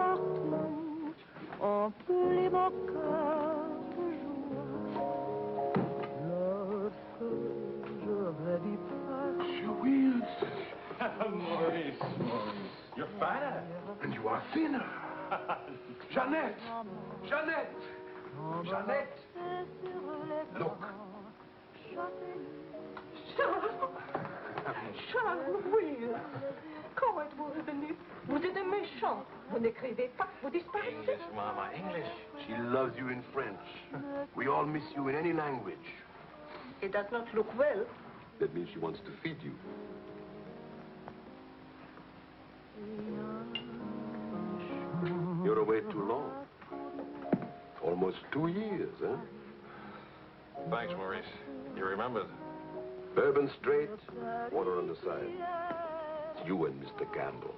partout, emplit mon cœur de joie. Lorsque je rêve pas. She wheels. Maurice, you're fatter. And you are thinner. Jeannette! Jeannette! Jeannette! Look. Charles, oui. Comment êtes-vous revenu? Vous êtes un méchant. Vous n'écrivez pas, vous disparaissez. English, Mama, English. She loves you in French. We all miss you in any language. It does not look well. That means she wants to feed you. You're away too long. Almost 2 years, huh? Thanks, Maurice. You remembered. Bourbon straight, water on the side. It's you and Mr. Campbell.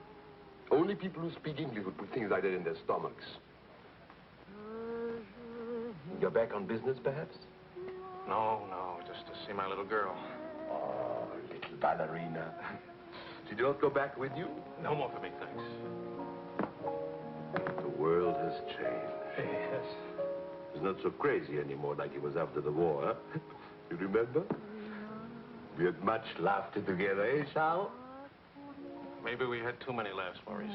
Only people who speak English would put things like that in their stomachs. You're back on business, perhaps? No, just to see my little girl. Oh, little ballerina. Did you not go back with you? No more for me, thanks. The world has changed. Yes. It's not so crazy anymore like it was after the war, huh? You remember? We had much laughter together, eh, Charles? Maybe we had too many laughs, Maurice.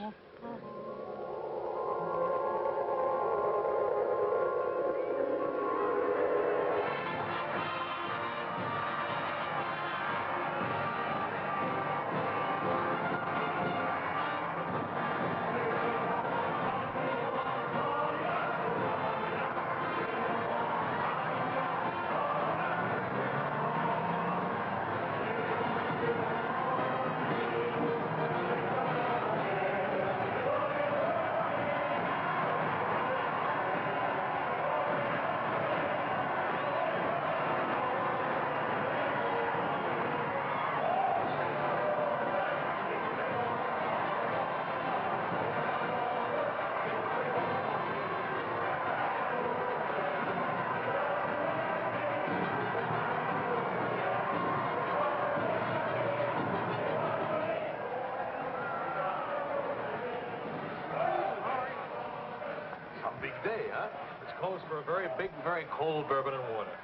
For a very big, very cold bourbon and water.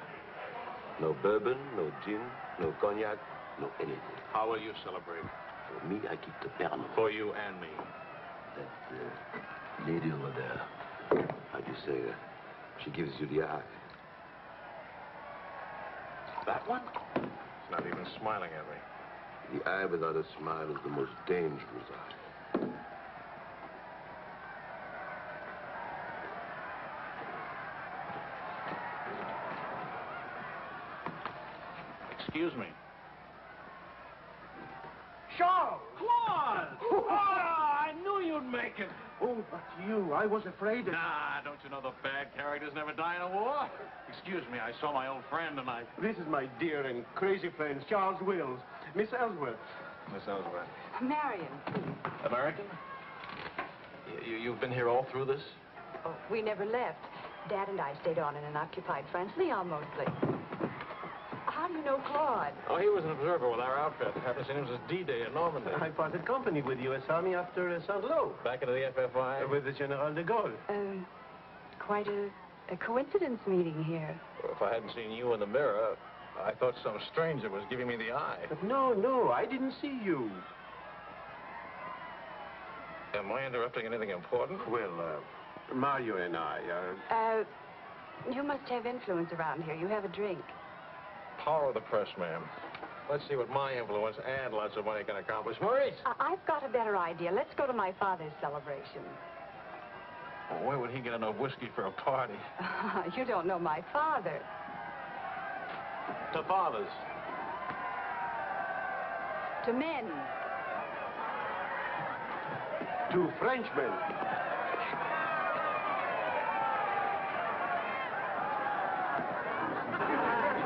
No bourbon, no gin, no cognac, no anything. How will you celebrate? For me, I keep the Pernod. For you and me. That lady over there, how do you say, she gives you the eye. That one? It's not even smiling at me. The eye without a smile is the most dangerous eye. Excuse me. Charles! Claude! Oh, I knew you'd make it. Oh, but you, I was afraid of... Nah, don't you know the bad characters never die in a war? Excuse me, I saw my old friend and I... This is my dear and crazy friend, Charles Wills. Miss Ellsworth. Miss Ellsworth. Marion, please. American? You've been here all through this? Oh, we never left. Dad and I stayed on in an occupied France, Leon mostly. How do you know Claude? Oh, he was an observer with our outfit. Happened to see him since D-Day in Normandy. I parted company with U.S. Army after Saint-Lô. Back into the FFI? With the General de Gaulle. Quite a coincidence meeting here. Well, if I hadn't seen you in the mirror, I thought some stranger was giving me the eye. But no, I didn't see you. Am I interrupting anything important? Well, Mario and I you must have influence around here. You have a drink. Power of the press, ma'am. Let's see what my influence and lots of money can accomplish. Maurice! I've got a better idea. Let's go to my father's celebration. Well, where would he get enough whiskey for a party? You don't know my father. To fathers. To men. To Frenchmen.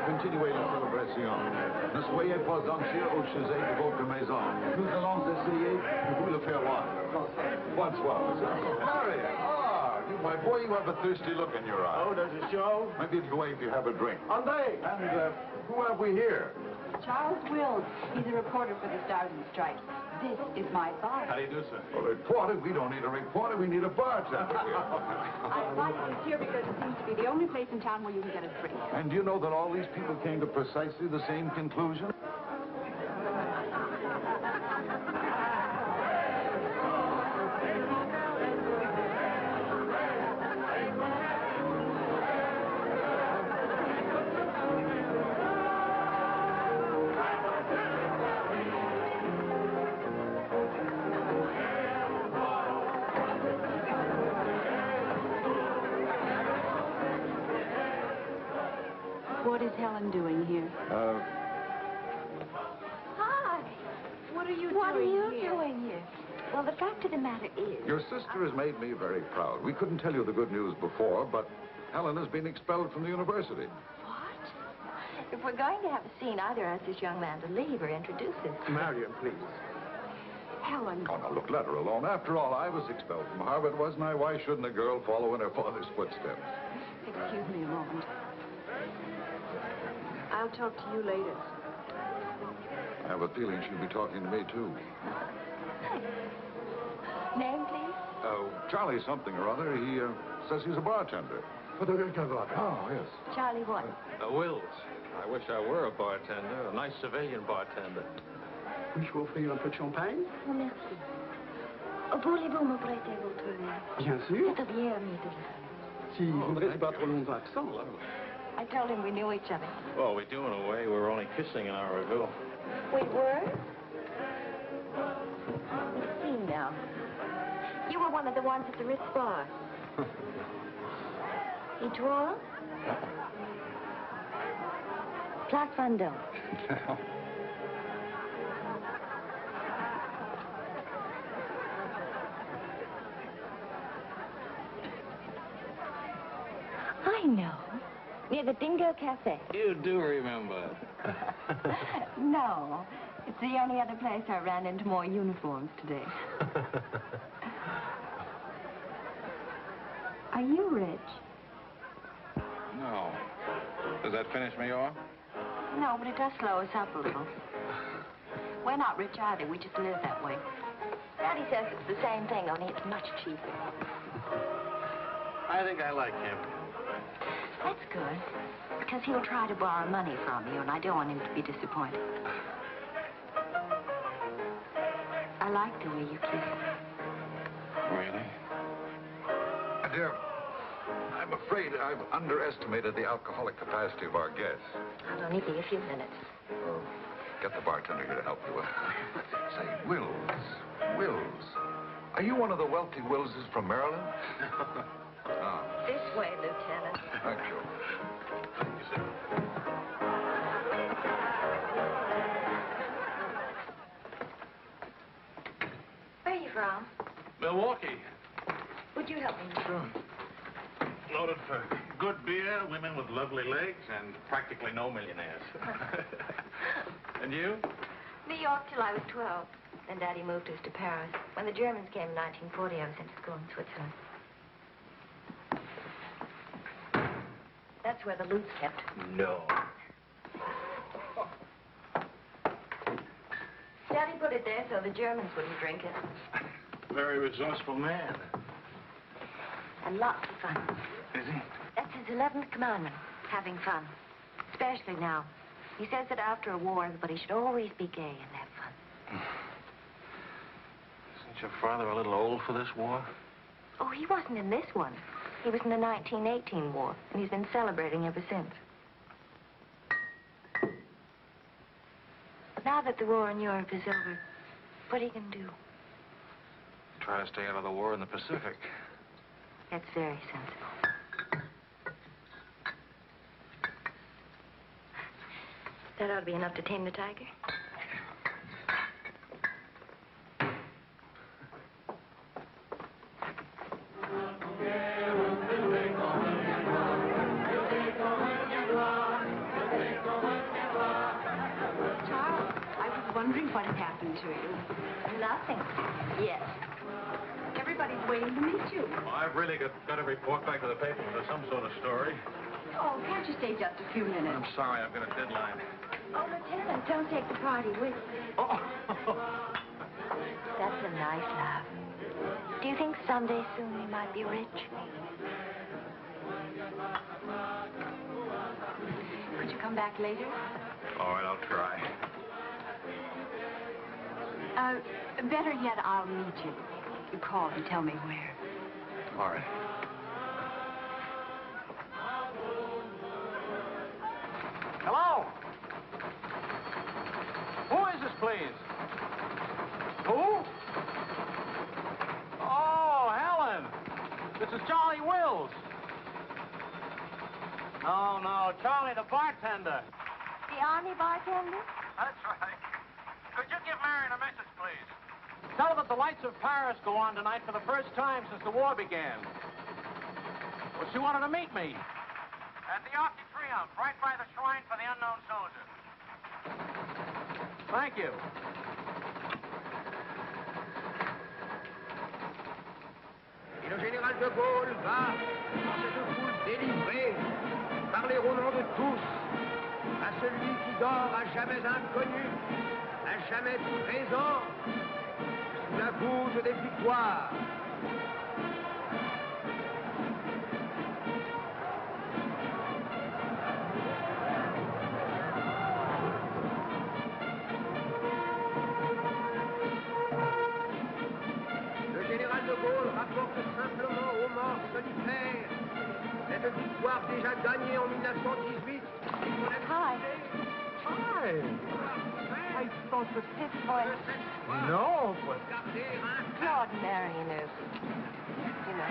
Continuez la célébration. Ne soyez pas anxieux au sujet de votre maison. Nous allons essayer de vous le faire voir. Bonsoir, Harry, you, my boy, you have a thirsty look in your eye. Oh, does it show? Maybe it'll go away if you have a drink. André! And who have we here? Charles Wills. He's a reporter for the Stars and Stripes. This is my bar. How do you do, sir? A reporter? We don't need a reporter. We need a bartender. I invite you here because it seems to be the only place in town where you can get a drink. And do you know that all these people came to precisely the same conclusion? What is Helen doing here? Hi. What are you doing here? Well, the fact of the matter is... Your sister has made me very proud. We couldn't tell you the good news before, but Helen has been expelled from the university. What? If we're going to have a scene, either ask this young man to leave or introduce us. Marion, please. Helen. Oh, now, look, let her alone. After all, I was expelled from Harvard, wasn't I? Why shouldn't a girl follow in her father's footsteps? Excuse me a moment. I'll talk to you later. I have a feeling she'll be talking to me, too. Name, please? Charlie something or other. He says he's a bartender. Oh, yes. Charlie what? Wills. I wish I were a bartender, a nice civilian bartender. Puis-je vous offrir un peu de champagne? Oh, merci. Voulez-vous me prêter votre verre? Bien sûr. C'est bien, Mr. Si vous ne restez pas trop longtemps absent. I told him we knew each other. Well, we do in a way. We were only kissing an hour ago. We were? Let's see now. You were one of the ones at the Ritz bar. Étoile? Place Vendôme. I know. Near the Dingo Cafe. You do remember. No. It's the only other place I ran into more uniforms today. Are you rich? No. Does that finish me off? No, but it does slow us up a little. We're not rich either. We just live that way. Daddy says it's the same thing, only it's much cheaper. I think I like him. That's good, because he'll try to borrow money from you, and I don't want him to be disappointed. I like the way you kiss him. Really? Dear, I'm afraid I've underestimated the alcoholic capacity of our guests. I'll only be a few minutes. Get the bartender here to help you. Say, Wills. Are you one of the wealthy Willses from Maryland? This way, Lieutenant. Thank you. Where are you from? Milwaukee. Would you help me? Sure. Noted for good beer, women with lovely legs, and practically no millionaires. And you? New York till I was 12. Then Daddy moved us to Paris. When the Germans came in 1940, I was sent to school in Switzerland. That's where the loot's kept. No. Daddy put it there so the Germans wouldn't drink it. Very resourceful man. And lots of fun. Is he? That's his 11th commandment, having fun. Especially now. He says that after a war, everybody should always be gay and have fun. Isn't your father a little old for this war? Oh, he wasn't in this one. He was in the 1918 war, and he's been celebrating ever since. But now that the war in Europe is over, what are you going to do? Try to stay out of the war in the Pacific. That's very sensible. That ought to be enough to tame the tiger. Wondering what had happened to you. Nothing. Yes. Everybody's waiting to meet you. Well, I've really got to report back to the paper for some sort of story. Oh, can't you stay just a few minutes? I'm sorry, I've got a deadline. Oh, Lieutenant, don't take the party with you. Oh. That's a nice laugh. Do you think someday soon we might be rich? Could you come back later? All right, I'll try. Better yet, I'll meet you. You call and tell me where. All right. Hello? Who is this, please? Who? Oh, Helen. This is Charlie Wills. No, Charlie, the bartender. The army bartender? That's right. Could you give Marion a message, please? Tell her that the lights of Paris go on tonight for the first time since the war began. Well, she wanted to meet me. At the Arc de Triomphe, right by the shrine for the unknown soldier. Thank you. Et le général de Gaulle va, dans cette foule délivrée, parler au nom de tous, à celui qui dort à jamais inconnu, à jamais présent, sous la voûte des victoires. Le général de Gaulle rapporte simplement aux morts solitaires cette victoire déjà gagnée en 1918. Hi. Hi. I thought that... This voice. No, but... Claude Marion is, you know.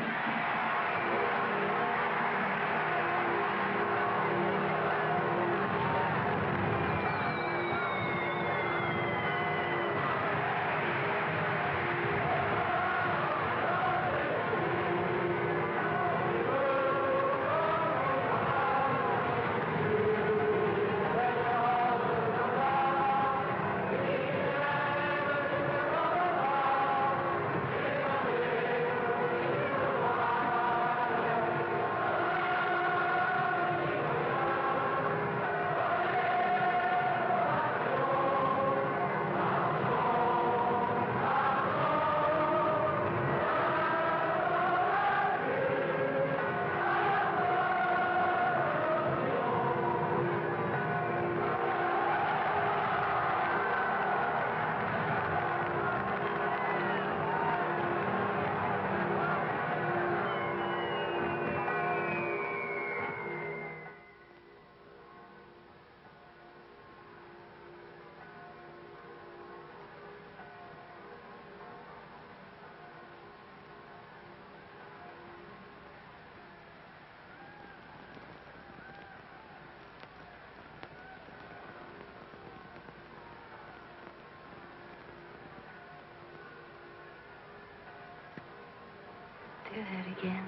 Do that again.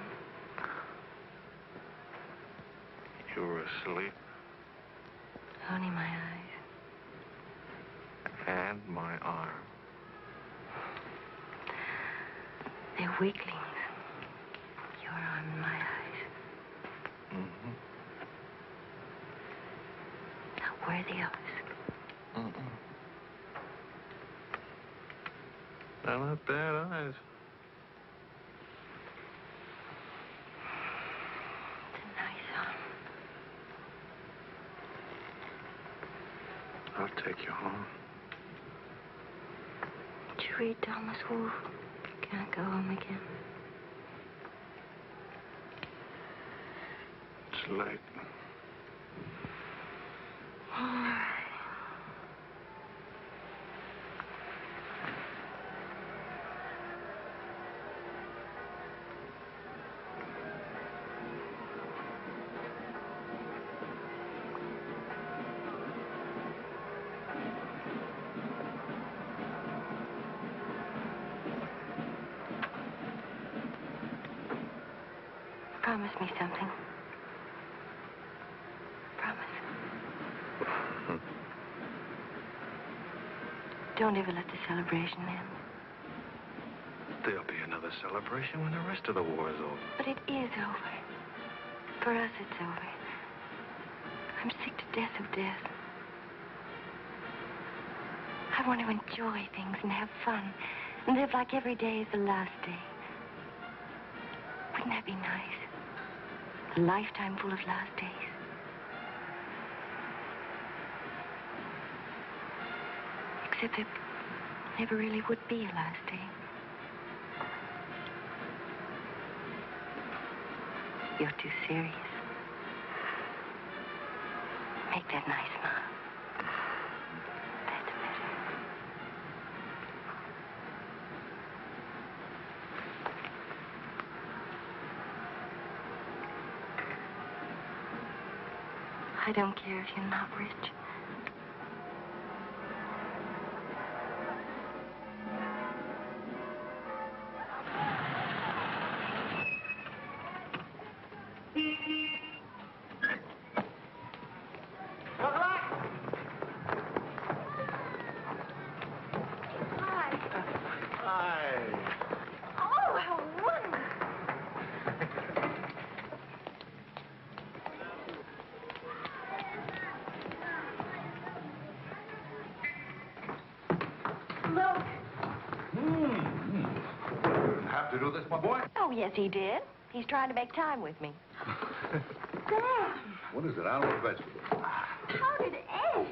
You were asleep. Only my eyes. And my arm. They're weaklings. Your arm and my eyes. Mm-hmm. Not worthy of us. Mm-mm. They're not bad eyes. It's a nice arm. I'll take you home. Did you read Thomas Wolfe? Can't go home again. It's late. All right. Promise me something. Promise. Don't ever let the celebration end. There'll be another celebration when the rest of the war is over. But it is over. For us, it's over. I'm sick to death of death. I want to enjoy things and have fun. And live like every day is the last day. Wouldn't that be nice? A lifetime full of last days. Except there never really would be a last day. You're too serious. Make that nice smile. That's better. I don't care if you're not rich. To do this, my boy? Oh, yes, he did. He's trying to make time with me. Dad! What is it? I don't know vegetables. Powdered eggs.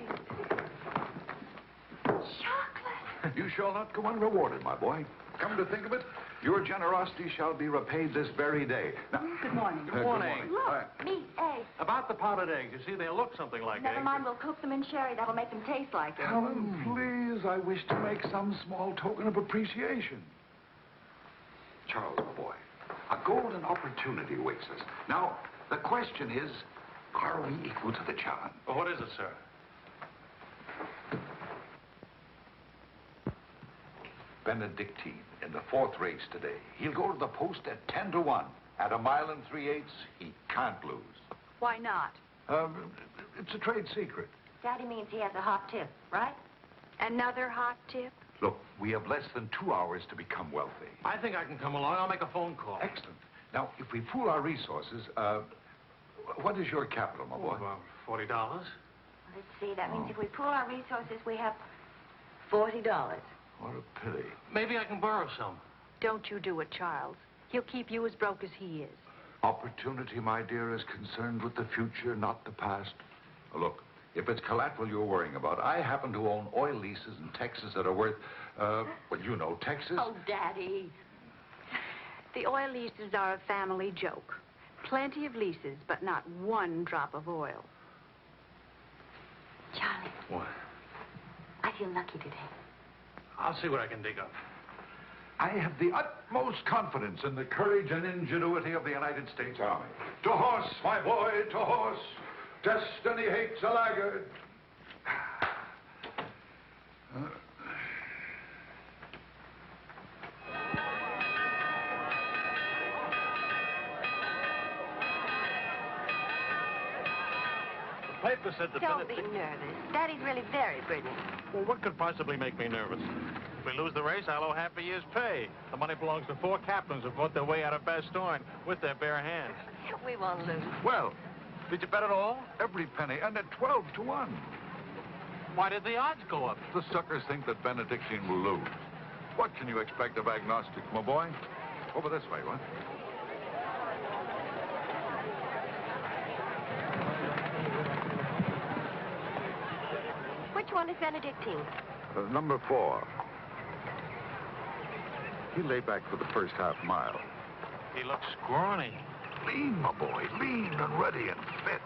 Chocolate. You shall not go unrewarded, my boy. Come to think of it, your generosity shall be repaid this very day. Now, Good morning. Good morning. Look, meat, eggs. About the powdered eggs, you see, they look something like Never eggs. mind, we'll cook them in sherry. That'll make them taste like it. Helen, please, I wish to make some small token of appreciation. Charles, my boy, a golden opportunity awaits us. Now, the question is, are we equal to the challenge? Well, what is it, sir? Benedictine in the fourth race today. He'll go to the post at 10-1. At 1 3/8 he can't lose. Why not? It's a trade secret. Daddy means he has a hot tip, right? Another hot tip? Look, we have less than 2 hours to become wealthy. I think I can come along. I'll make a phone call. Excellent. Now, if we pool our resources, what is your capital, my boy? About $40. Let's see, that means if we pool our resources, we have $40. What a pity. Maybe I can borrow some. Don't you do it, Charles. He'll keep you as broke as he is. Opportunity, my dear, is concerned with the future, not the past. Look, if it's collateral you're worrying about, I happen to own oil leases in Texas that are worth, well, you know, Texas. Oh, Daddy. The oil leases are a family joke. Plenty of leases, but not one drop of oil. Charlie. What? I feel lucky today. I'll see what I can dig up. I have the utmost confidence in the courage and ingenuity of the United States Army. To horse, my boy, to horse. Destiny hates a laggard. The paper said that Don't be nervous. Daddy's really very brilliant. Well, what could possibly make me nervous? If we lose the race, I'll owe half a year's pay. The money belongs to 4 captains who fought their way out of Bastogne with their bare hands. We won't lose. Well, Did you bet it all? every penny, and at 12-1. Why did the odds go up? The suckers think that Benedictine will lose. What can you expect of agnostics, my boy? Over this way, what? Which one is Benedictine? Number 4. He lay back for the first half mile. He looks scrawny. Lean, my boy, lean and ready and fit.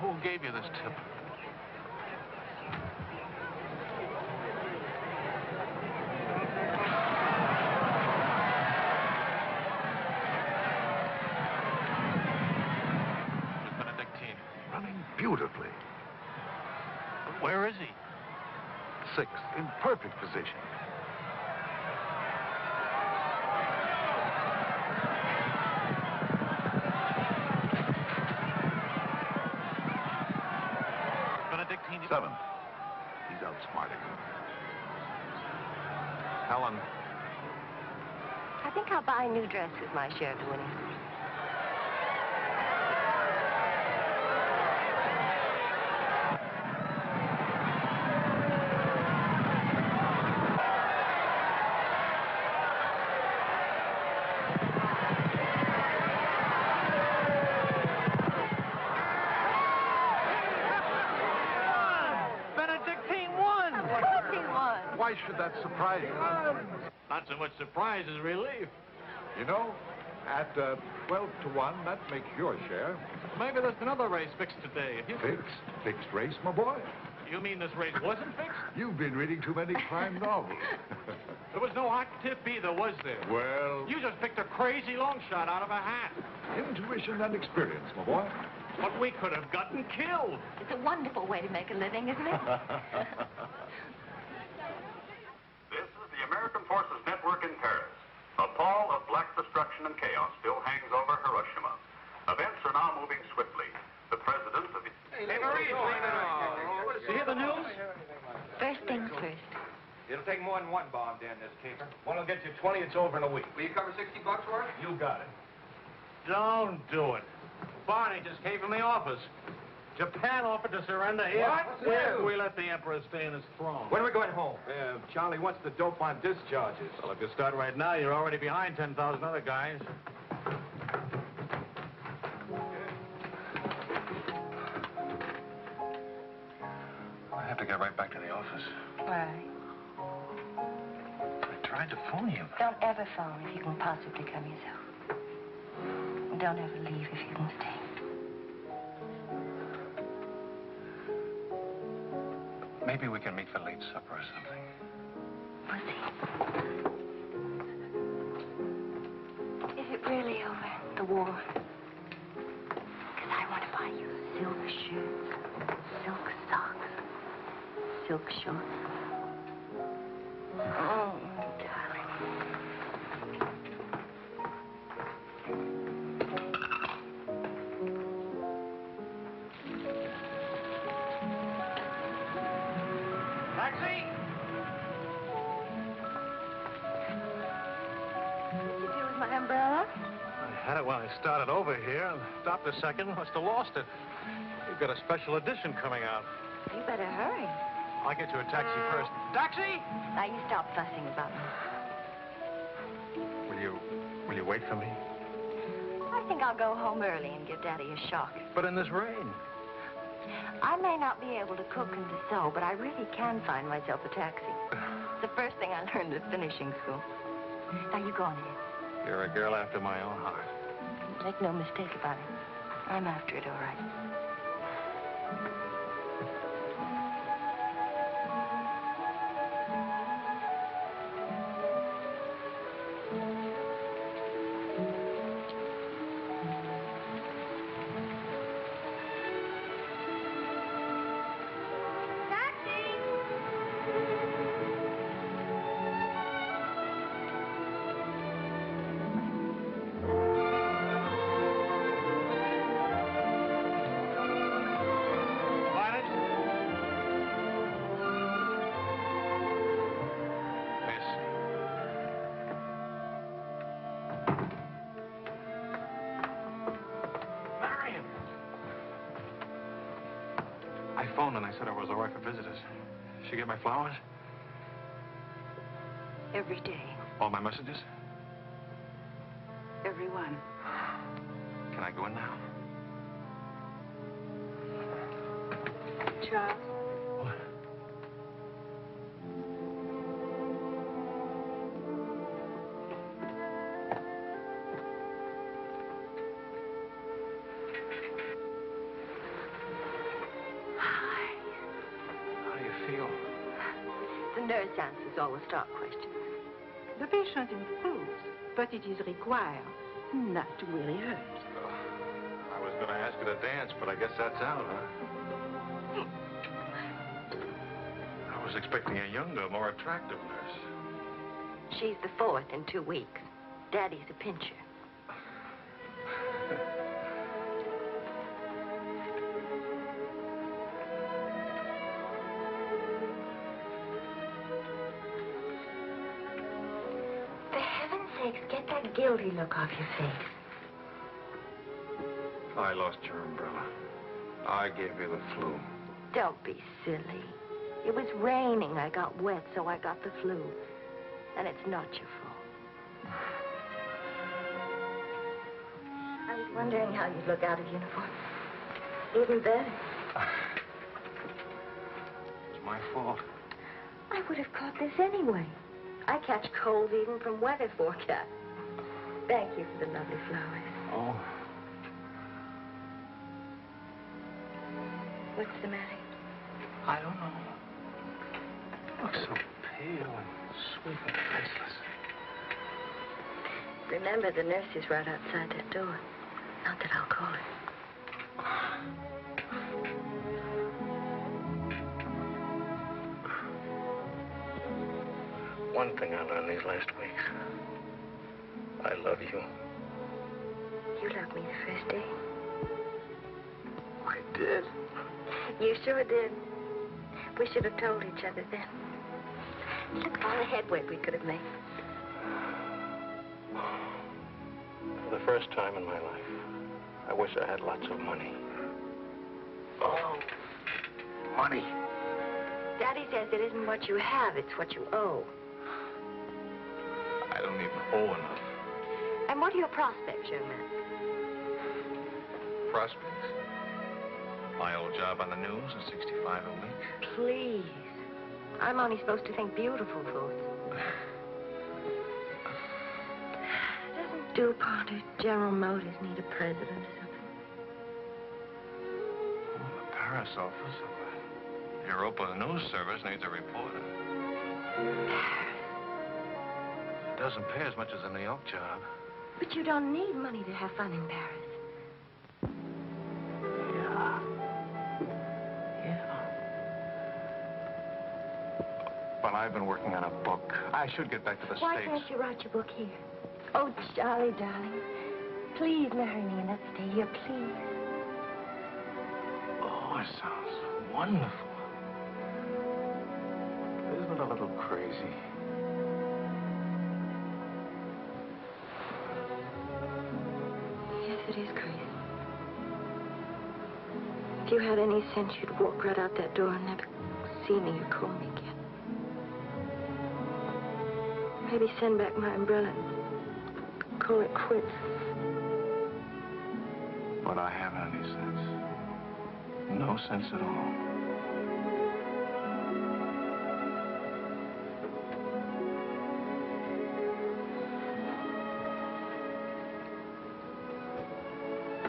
Who gave you this tip? Benedictine. Running beautifully. Where is he? 6, in perfect position. Benedictine. 7. He's outsmarting him. Helen. I think I'll buy a new dress with my shirt, Winnie. should that surprise you? Not so much surprise as relief. You know, at 12 to 1, that makes your share. Maybe there's another race fixed today. Fixed? Fixed race, my boy? You mean this race wasn't fixed? You've been reading too many crime novels. There was no octave either, was there? Well... You just picked a crazy long shot out of a hat. Intuition and experience, my boy. But we could have gotten killed. It's a wonderful way to make a living, isn't it? This is the American Forces Network in Paris. A pall of black destruction and chaos still hangs over Hiroshima. Events are now moving swiftly. The president of the... Hey, Maurice, you hear the news? First things first. It'll take more than one bomb down this caper. One will get you 20, it's over in a week. Will you cover $60 for it? You got it. Don't do it. Barney just came from the office. Japan offered to surrender here. What? If we let the Emperor stay in his throne. When are we going home? Charlie wants the dope on discharges. Well, if you start right now, you're already behind 10,000 other guys. I have to get right back to the office. Why? I tried to phone you. Don't ever phone if you can possibly come yourself. And don't ever leave if you can stay. Maybe we can meet for late supper or something. We'll see. Is it really over, the war? Because I want to buy you silk shoes, silk socks, silk shorts. Oh, darling. Taxi! What did you do with my umbrella? I had it when I started over here and stopped a second. Must have lost it. We've got a special edition coming out. You better hurry. I'll get you a taxi first. Taxi! Now you stop fussing about me. Will you wait for me? I think I'll go home early and give Daddy a shock. But in this rain. I may not be able to cook and to sew, but I really can find myself a taxi. It's the first thing I learned at finishing school. Now you go on ahead. You're a girl after my own heart. Make no mistake about it. I'm after it, all right. I phoned and I said I was all right for visitors. She get my flowers? Every day. All my messages? Every one. Can I go in now? Charles. What? How do you feel? The nurse answers all the stock questions. The patient improves, but it is required not to really hurt. I was going to ask her to dance, but I guess that's out, huh? I was expecting a younger, more attractive nurse. She's the fourth in 2 weeks. Daddy's a pincher. For heaven's sakes, get that guilty look off your face. I lost your umbrella. I gave you the flu. Don't be silly. It was raining. I got wet, so I got the flu. And it's not your fault. I was wondering how you'd look out of uniform. Even better. It's my fault. I would have caught this anyway. I catch colds even from weather forecast. Thank you for the lovely flowers. Oh. What's the matter? I don't know. You look so pale and sweet and faceless. Remember, the nurse is right outside that door. Not that I'll call her. One thing I learned these last weeks. I love you. You loved me the first day. I did. You sure did. We should have told each other then. Look at all the headway we could have made. For the first time in my life, I wish I had lots of money. Oh, money. Daddy says it isn't what you have, it's what you owe. I don't even owe enough. And what are your prospects, young man? Prospects? My old job on the news at $65 a week. Please. I'm only supposed to think beautiful thoughts. Doesn't DuPont or General Motors need a president or something? Well, the Paris office of the Europa News Service needs a reporter. Doesn't pay as much as a New York job. But you don't need money to have fun in Paris. But I've been working on a book. I should get back to the Why States. can't you write your book here? Oh, Charlie, darling. Please marry me and let's stay here, please. Oh, it sounds wonderful. Isn't it a little crazy? Yes, it is crazy. If you had any sense, you'd walk right out that door and never see me or call me again. Maybe send back my umbrella and call it quits. But I haven't any sense. No sense at all.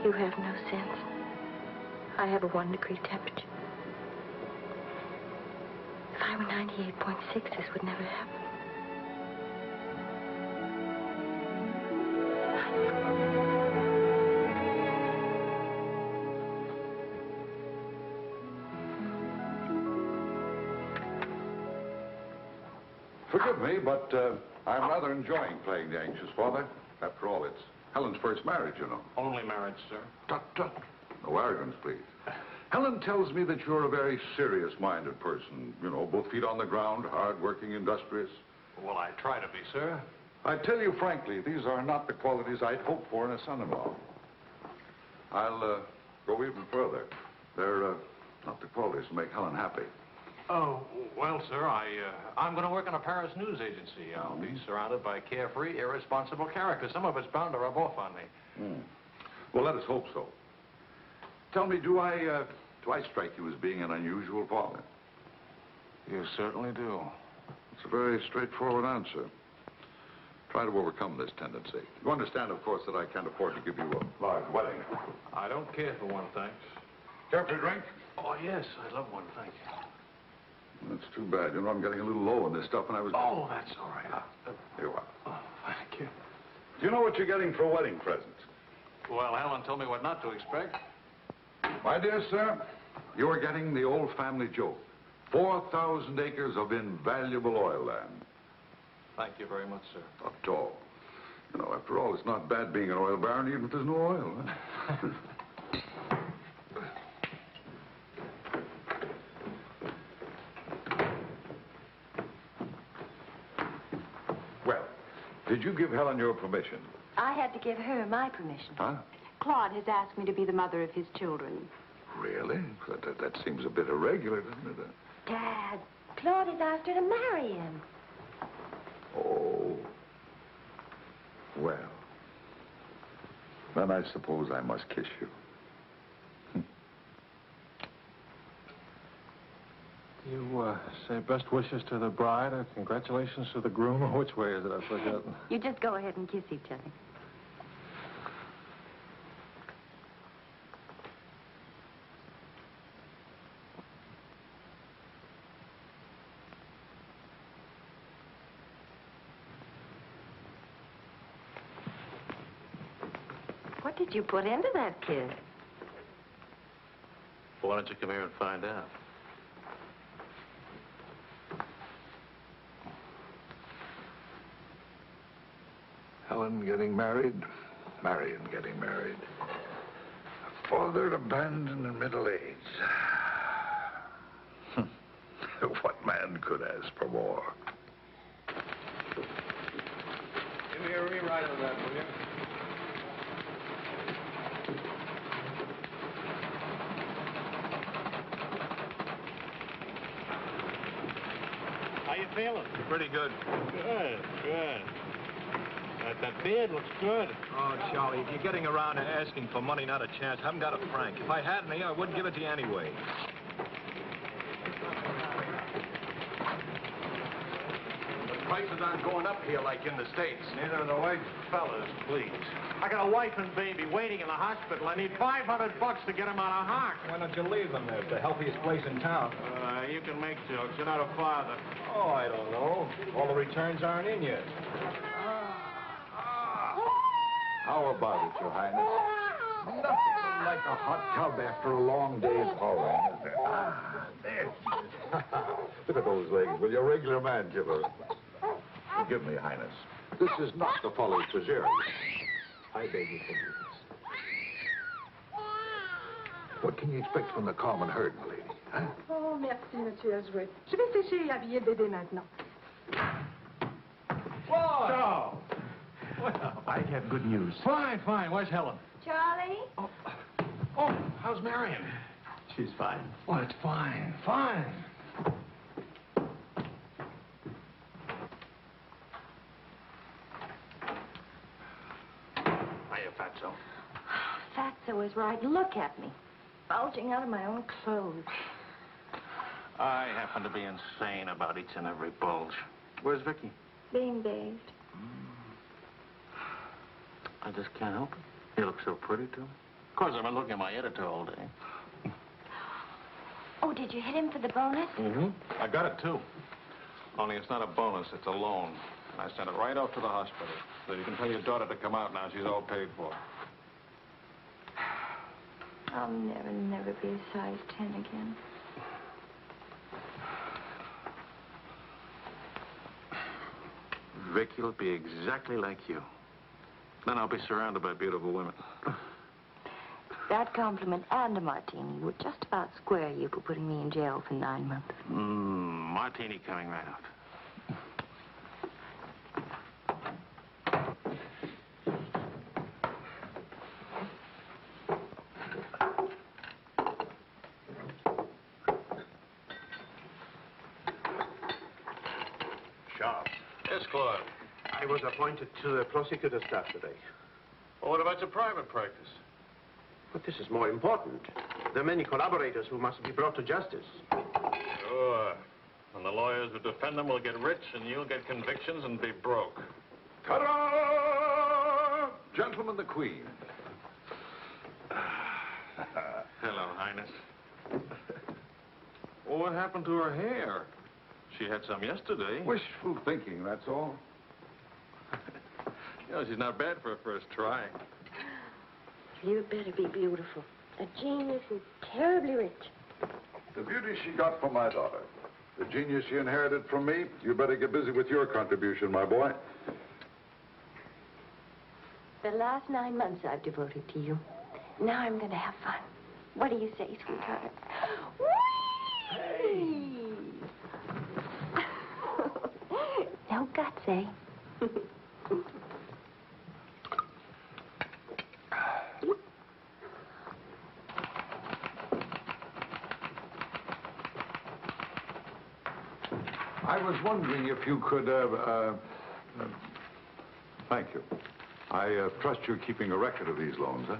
You have no sense. I have a 1-degree temperature. If I were 98.6, this would never happen. Forgive me, but I'm rather enjoying playing the anxious father. After all, it's Helen's first marriage, you know. Only marriage, sir. Tut, tut. No arrogance, please. Helen tells me that you're a very serious-minded person. You know, both feet on the ground, hard-working, industrious. Well, I try to be, sir. I tell you frankly, these are not the qualities I'd hope for in a son-in-law. I'll go even further. They're not the qualities that make Helen happy. Oh, well, sir, I'm going to work in a Paris news agency. I'll be surrounded by carefree, irresponsible characters. Some of it's bound to rub off on me. Well, let us hope so. Tell me, do I strike you as being an unusual father? You certainly do. It's a very straightforward answer. Try to overcome this tendency. You understand, of course, that I can't afford to give you a large wedding. I don't care for one, thanks. Care for a drink? Oh, yes, I love one, thank you. That's too bad. You know, I'm getting a little low on this stuff, and I was... Oh, that's all right. Here you are. Oh, thank you. Do you know what you're getting for a wedding present? Well, Helen told me what not to expect. My dear sir, you are getting the old family joke. 4,000 acres of invaluable oil land. Thank you very much, sir. Not at all. You know, after all, it's not bad being an oil baron, even if there's no oil. Huh? Well, did you give Helen your permission? I had to give her my permission. Huh? Claude has asked me to be the mother of his children. Really? That seems a bit irregular, doesn't it? Dad, Claude has asked her to marry him. Oh. Well. Then I suppose I must kiss you. You say best wishes to the bride or congratulations to the groom, or which way is it? I've forgotten. You just go ahead and kiss each other. What did you put into that kiss? Well, why don't you come here and find out? Helen getting married, Marion getting married. A father abandoned in middle age. What man could ask for more? Give me a rewrite of that, will you? How you feeling? Pretty good. Good, good. That beard looks good. Oh, Charlie, if you're getting around and asking for money, not a chance. I haven't got a franc. If I had any, I wouldn't give it to you anyway. The prices aren't going up here like in the States. Neither are the white fellas, please. I got a wife and baby waiting in the hospital. I need $500 to get them out of hock. Why don't you leave them there? It's the healthiest place in town. You can make jokes. You're not a father. Oh, I don't know. All the returns aren't in yet. How about it, Your Highness? Nothing like a hot tub after a long day of hauling. There. Look at those legs. Will you, regular man killer? Forgive me, Highness. This is not the folly preserve. I beg your forgiveness. What can you expect from the common herd, my lady? Huh? Oh, merci, Monsieur Azuet. Je vais sécher et habiller le bébé maintenant. Whoa! So, well, I have good news. Fine, fine. Where's Helen? Charlie? Oh, how's Marion? She's fine. Oh, it's fine, fine. Hiya, Fatso. Fatso is right. Look at me. Bulging out of my own clothes. I happen to be insane about each and every bulge. Where's Vicky? Being bathed. I just can't help it. You look so pretty, too. Of course, I've been looking at my editor all day. Oh, did you hit him for the bonus? Mm-hmm. I got it, too. Only it's not a bonus, it's a loan. And I sent it right off to the hospital. So you can tell your daughter to come out now. She's all paid for. I'll never be a size 10 again. Vicky will be exactly like you. Then I'll be surrounded by beautiful women. That compliment and a martini would just about square you for putting me in jail for 9 months. Martini coming right out. Sharp. Yes, Claude. I was appointed to the prosecutor's staff today. Well, what about your private practice? But this is more important. There are many collaborators who must be brought to justice. Sure. And the lawyers who defend them will get rich, and you'll get convictions and be broke. Ta-da! Gentlemen, the Queen. Hello, Highness. Well, what happened to her hair? She had some yesterday. Wishful thinking, that's all. You know, she's not bad for a first try. You better be beautiful. A genius and terribly rich. The beauty she got from my daughter. The genius she inherited from me. You better get busy with your contribution, my boy. The last 9 months I've devoted to you. Now I'm going to have fun. What do you say, sweetheart? Whee! No guts, eh? I was wondering if you could, thank you. I trust you're keeping a record of these loans, huh?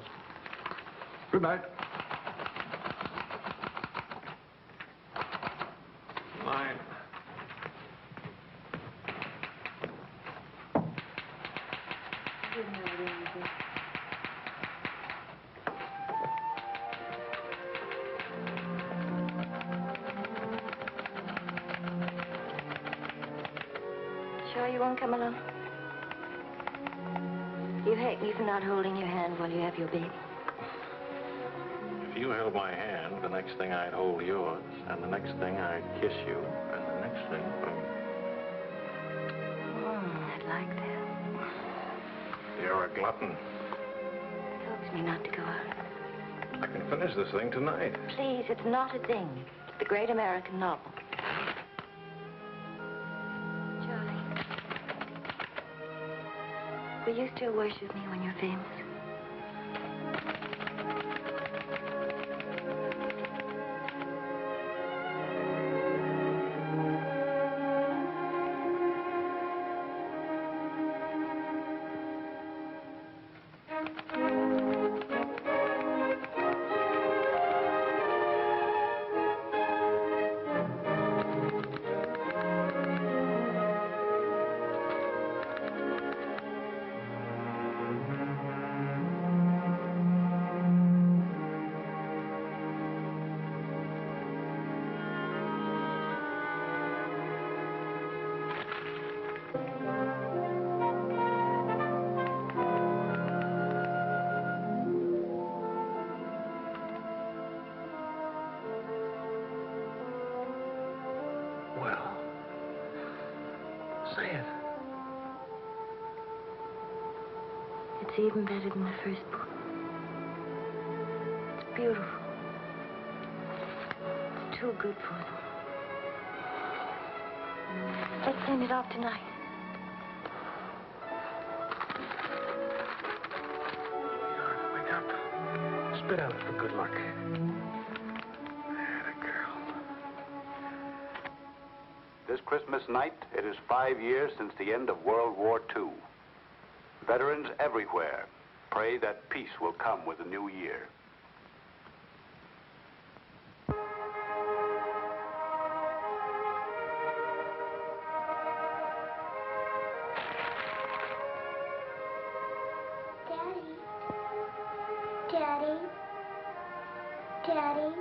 Good night. you won't come along? You hate me for not holding your hand while you have your baby. If you held my hand, the next thing I'd hold yours, and the next thing I'd kiss you, and the next thing... I'd like that. You're a glutton. Helps me not to go out. I can finish this thing tonight. Please, it's not a thing. It's the great American novel. Charlie, will you still worship me when you're famous? It's even better than the first book. It's beautiful. It's too good for them. Let's send it off tonight. Wake up. Spit on it for good luck. Atta girl. This Christmas night, it is 5 years since the end of World War II. Veterans everywhere pray that peace will come with the new year. Daddy. Daddy. Daddy.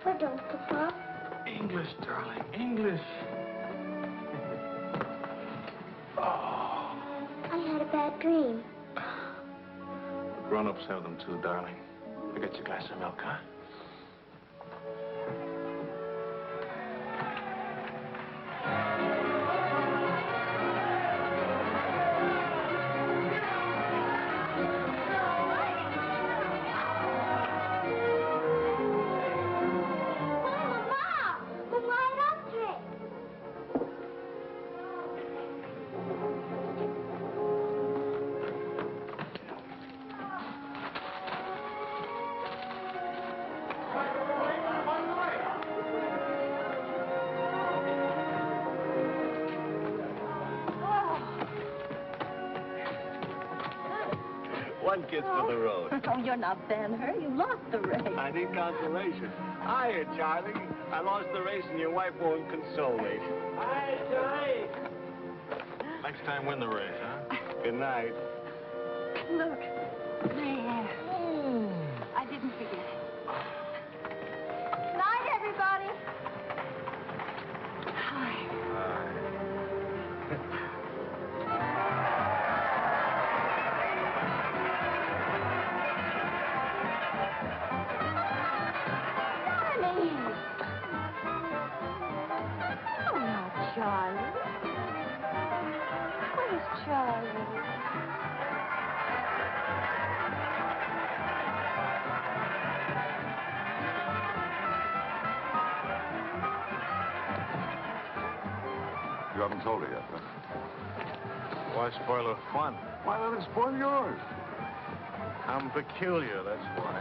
Pardon, Papa. English, darling, English. Oh. I had a bad dream. Grown-ups have them too, darling. I got you a glass of milk, huh? One kiss for the road. Oh, you're not Ben-Hur. You lost the race. I need consolation. Hiya, Charlie. I lost the race and your wife won't console me. Hi, Charlie. Next time, win the race, huh? Good night. Look, there. I didn't forget. Night, everybody. Hi. Charlie. Where's Charlie? You haven't told her yet, huh? Why spoil her fun? Why let it spoil yours? I'm peculiar, that's why.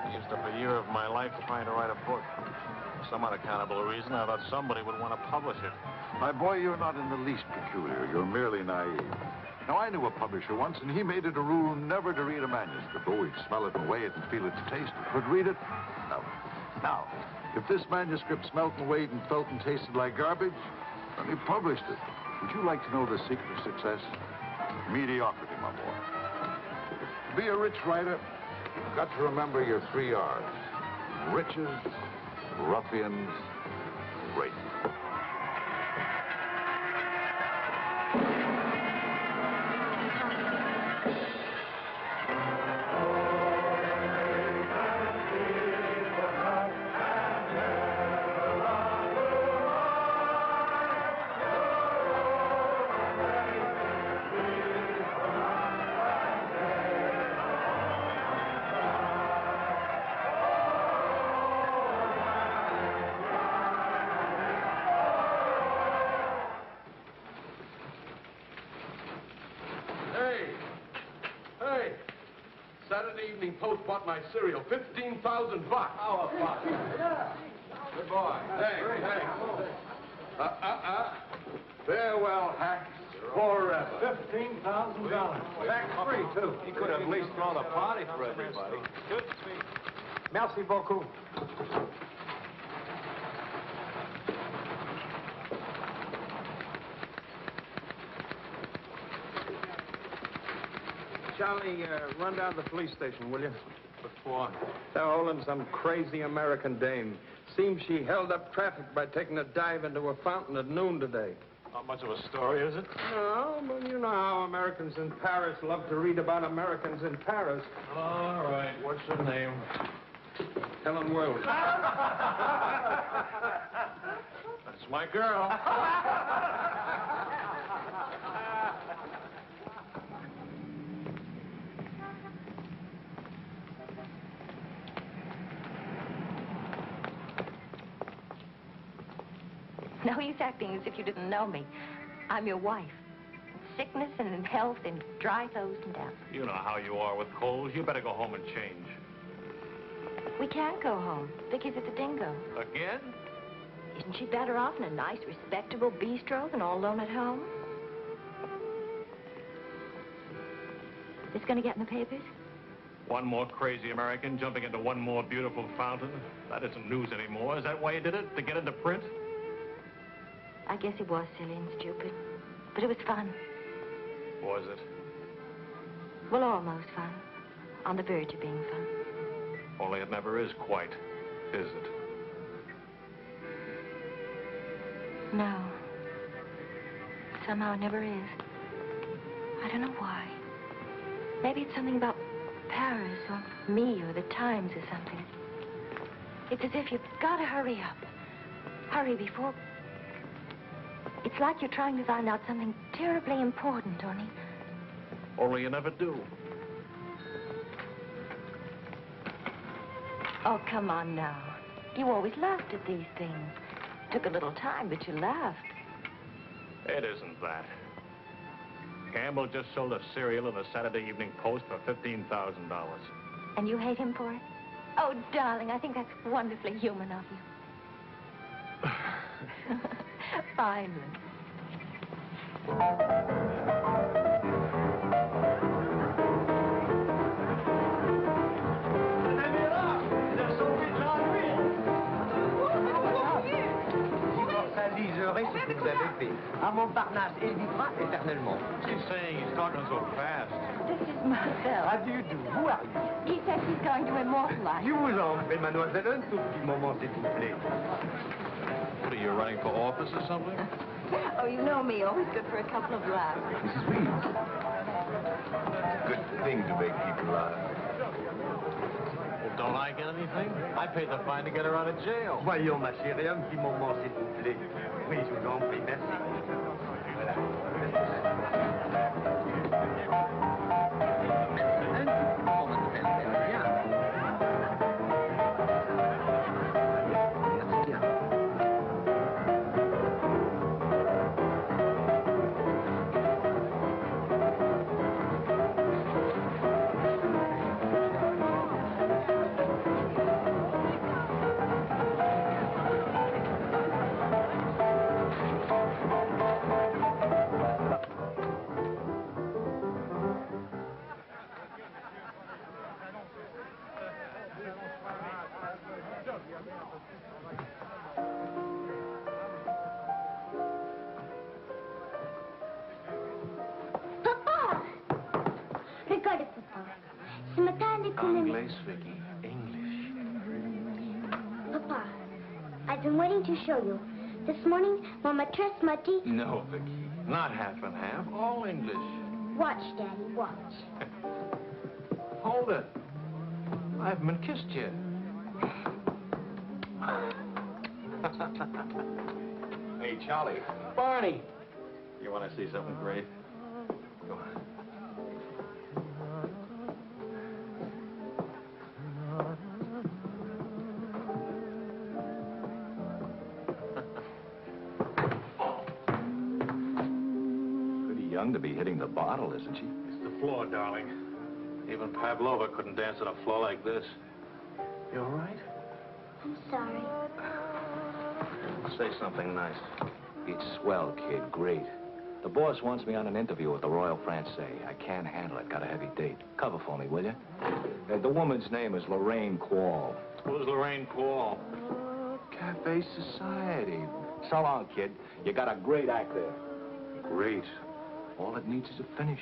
I used up a year of my life trying to write a book. For some unaccountable reason, I thought somebody would want to publish it. My boy, you're not in the least peculiar. You're merely naive. Now, I knew a publisher once, and he made it a rule never to read a manuscript. Oh, he'd smell it and weigh it and feel its taste. But read it? No. Now, if this manuscript smelt and weighed and felt and tasted like garbage, then he published it. Would you like to know the secret of success? Mediocrity, my boy. To be a rich writer, you've got to remember your 3 R's. Riches, ruffians, race. Saturday Evening Post bought my cereal. $15,000. Our buck. Yeah. Good boy. Hey. Farewell, hacks. Forever. $15,000. Tax-free, too. He could have at least thrown a party for everybody. Good speech. Merci beaucoup. Charlie, run down to the police station, will you? What for? They're holding some crazy American dame. Seems she held up traffic by taking a dive into a fountain at noon today. Not much of a story, is it? No, but you know how Americans in Paris love to read about Americans in Paris. All right. What's her name? Helen Wells. That's my girl. No use acting as if you didn't know me. I'm your wife. In sickness and in health, in dry clothes and damp. You know how you are with colds. You better go home and change. We can't go home. Vicky's at the Dingo. Again? Isn't she better off in a nice, respectable bistro than all alone at home? This gonna get in the papers? One more crazy American jumping into one more beautiful fountain. That isn't news anymore. Is that why you did it? To get into print? I guess it was silly and stupid, but it was fun. Was it? Well, almost fun. On the verge of being fun. Only it never is quite, is it? No. Somehow it never is. I don't know why. Maybe it's something about Paris or me or the Times or something. It's as if you've got to hurry up. Hurry before... It's like you're trying to find out something terribly important, Tony. Only you never do. Oh, come on now. You always laughed at these things. Took a little time, but you laughed. It isn't that. Campbell just sold a cereal in the Saturday Evening Post for $15,000. And you hate him for it? Oh, darling, I think that's wonderfully human of you. Finally. Liserai ce que vous avez fait. À Montparnasse, il vivra éternellement. She's saying he's talking so fast. This is Marcel. How do you do? Who are you? He says he's going to immortalize. Je vous en prie, mademoiselle, un tout petit moment, s'il vous plaît. What are you, running for office or something? Oh, you know me, always good for a couple of laughs. Mrs. Reeves. Good thing to make people laugh. Well, don't I get anything? I paid the fine to get her out of jail. Voyons, ma chérie, un petit moment, s'il vous plaît. Oui, je vous en prie, merci. Voilà. Un petit moment, mademoiselle, c'est bien. Merci bien. Papa! place, Vicky. English. Papa, I've been waiting to show you. This morning, Mama dressed my teeth. No, Vicky. Not half and half. All English. Watch, Daddy, watch. Hold it. I haven't been kissed yet. Hey, Charlie. Barney. You want to see something great? Go on. Pretty young to be hitting the bottle, isn't she? It's the floor, darling. Even Pavlova couldn't dance on a floor like this. You all right? I'm sorry. Say something nice. It's swell, kid. Great. The boss wants me on an interview with the Royal Francais. I can't handle it. Got a heavy date. Cover for me, will you? The woman's name is Lorraine Quall. Who's Lorraine Quall? Cafe Society. So long, kid. You got a great act there. Great. All it needs is a finish.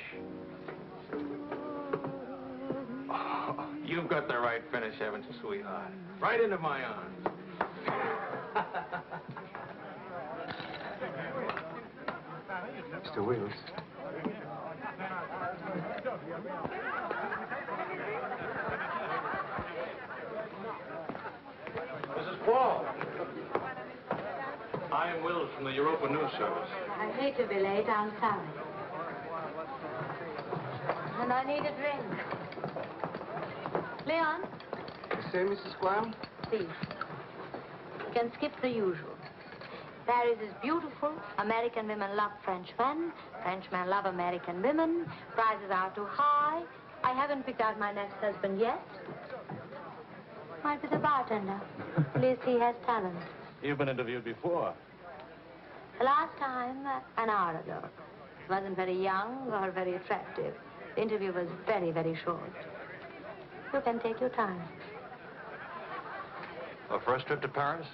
Oh, you've got the right finish, haven't you, sweetheart? Right into my arms. Mr. Wills. Mrs. Quall. I am Wills from the Europa News Service. I hate to be late. I'm sorry. And I need a drink. Leon? You say, Mrs. Quall? Please. You can skip the usual. Paris is beautiful. American women love French men. Frenchmen love American women. Prices are too high. I haven't picked out my next husband yet. Might be the bartender. At least he has talent. You've been interviewed before. The last time, an hour ago. He wasn't very young or very attractive. The interview was very, very short. You can take your time. A first trip to Paris?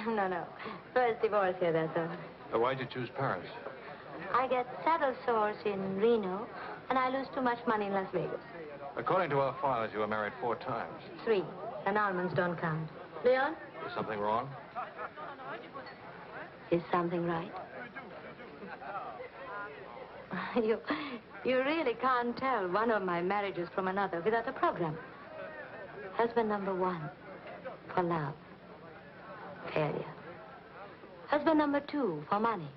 No. First divorce here, that's all. Why'd you choose Paris? I get saddle sores in Reno, and I lose too much money in Las Vegas. According to our files, you were married 4 times. 3. Annulments don't count. Leon? Is something wrong? Is something right? You really can't tell one of my marriages from another without a program. Husband number 1, for love. Failure. Husband number 2, for money.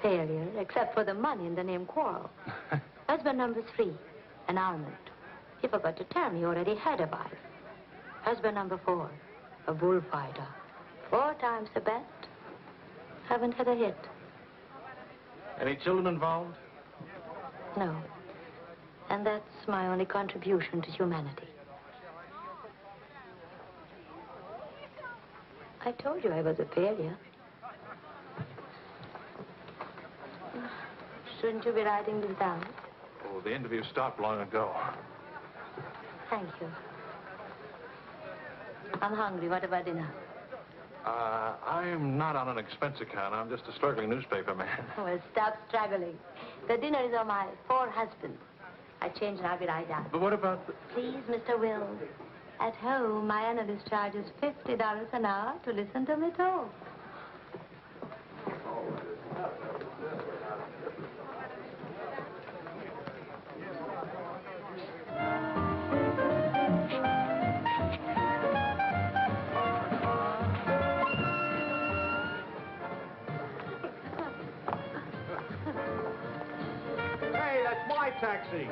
Failure, except for the money in the name Quarrel. Husband number 3, annulment. He forgot to tell me he already had a wife. Husband number 4, a bullfighter. 4 times the best. Haven't had a hit. Any children involved? No. And that's my only contribution to humanity. I told you I was a failure. Shouldn't you be writing this down? Oh, the interview stopped long ago. Thank you. I'm hungry. What about dinner? I'm not on an expense account. I'm just a struggling newspaper man. Well, stop struggling. The dinner is on my 4 husbands. I change and I'll be right down. But what about the... Please, Mr. Wills. At home, my analyst charges $50 an hour to listen to me talk. Hey, that's my taxi.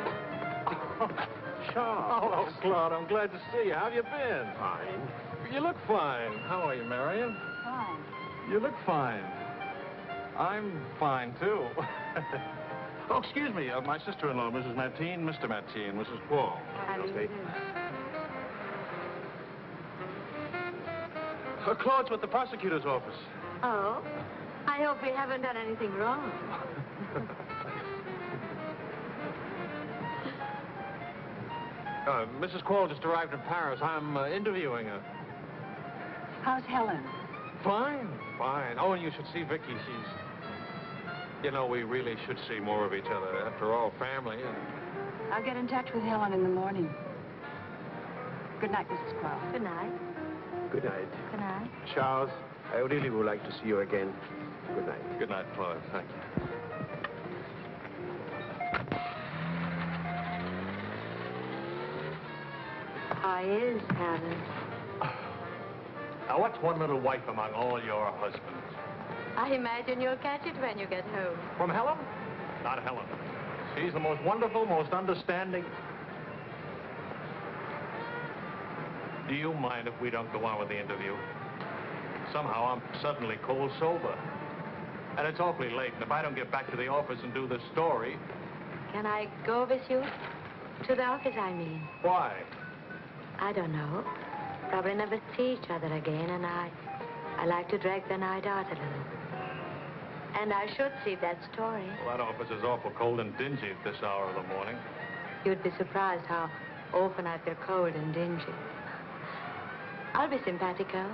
Charles. Hello, Claude. I'm glad to see you. How have you been? Fine. You look fine. How are you, Marion? Fine. You look fine. I'm fine, too. Oh, excuse me. My sister-in-law, Mrs. Mateen, Mr. Mateen, Mrs. Quall. Claude's with the prosecutor's office. Oh? I hope we haven't done anything wrong. Mrs. Quall just arrived in Paris. I'm interviewing her. How's Helen? Fine. Oh, and you should see Vicky. She's... You know, we really should see more of each other. After all, family. And... I'll get in touch with Helen in the morning. Good night, Mrs. Crowe. Good night. Good night. Good night. Charles, I really would like to see you again. Good night. Good night, Chloe. Thank you. How is Helen? Now, what's one little wife among all your husbands? I imagine you'll catch it when you get home. From Helen? Not Helen. She's the most wonderful, most understanding. Do you mind if we don't go on with the interview? Somehow I'm suddenly cold sober. And it's awfully late, and if I don't get back to the office and do the story... Can I go with you? To the office, I mean. Why? I don't know. Probably never see each other again, and I like to drag the night out a little. And I should see that story. Well, that office is awful cold and dingy at this hour of the morning. You'd be surprised how often I feel cold and dingy. I'll be simpatico.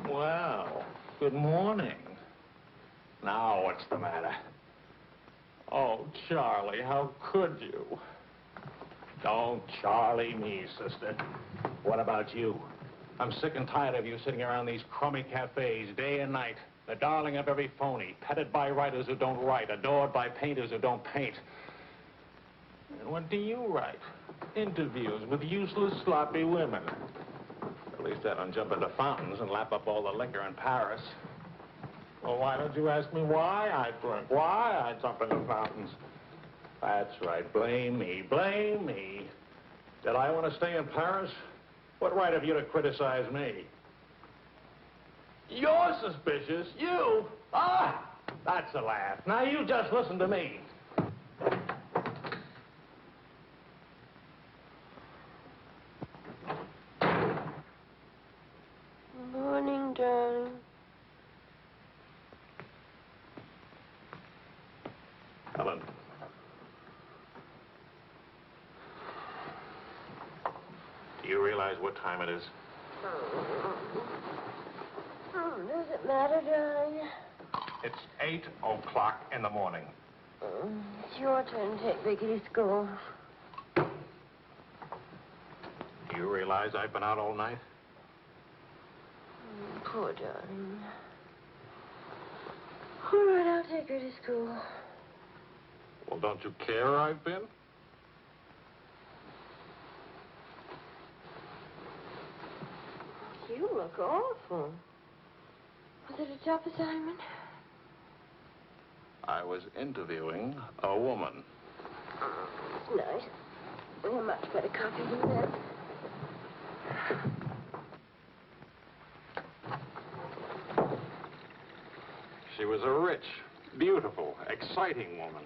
Well, good morning. Now, what's the matter? Oh, Charlie, how could you? Don't Charlie me, sister. What about you? I'm sick and tired of you sitting around these crummy cafes day and night, the darling of every phony, petted by writers who don't write, adored by painters who don't paint. And what do you write? Interviews with useless, sloppy women. At least I don't jump into fountains and lap up all the liquor in Paris. Well, why don't you ask me why I drink, why I jump into fountains? That's right, blame me, blame me. Did I want to stay in Paris? What right have you to criticize me? You're suspicious, you? Ah, that's a laugh. Now you just listen to me. Morning, darling. Helen. Do you realize what time it is? Does it matter, darling? It's 8 o'clock in the morning. It's your turn to take Vicky to school. Do you realize I've been out all night? Poor darling. All right, I'll take her to school. Well, don't you care where I've been? You look awful. Was it a tough assignment? I was interviewing a woman. Nice. Well, a much better copy than that. She was a rich, beautiful, exciting woman.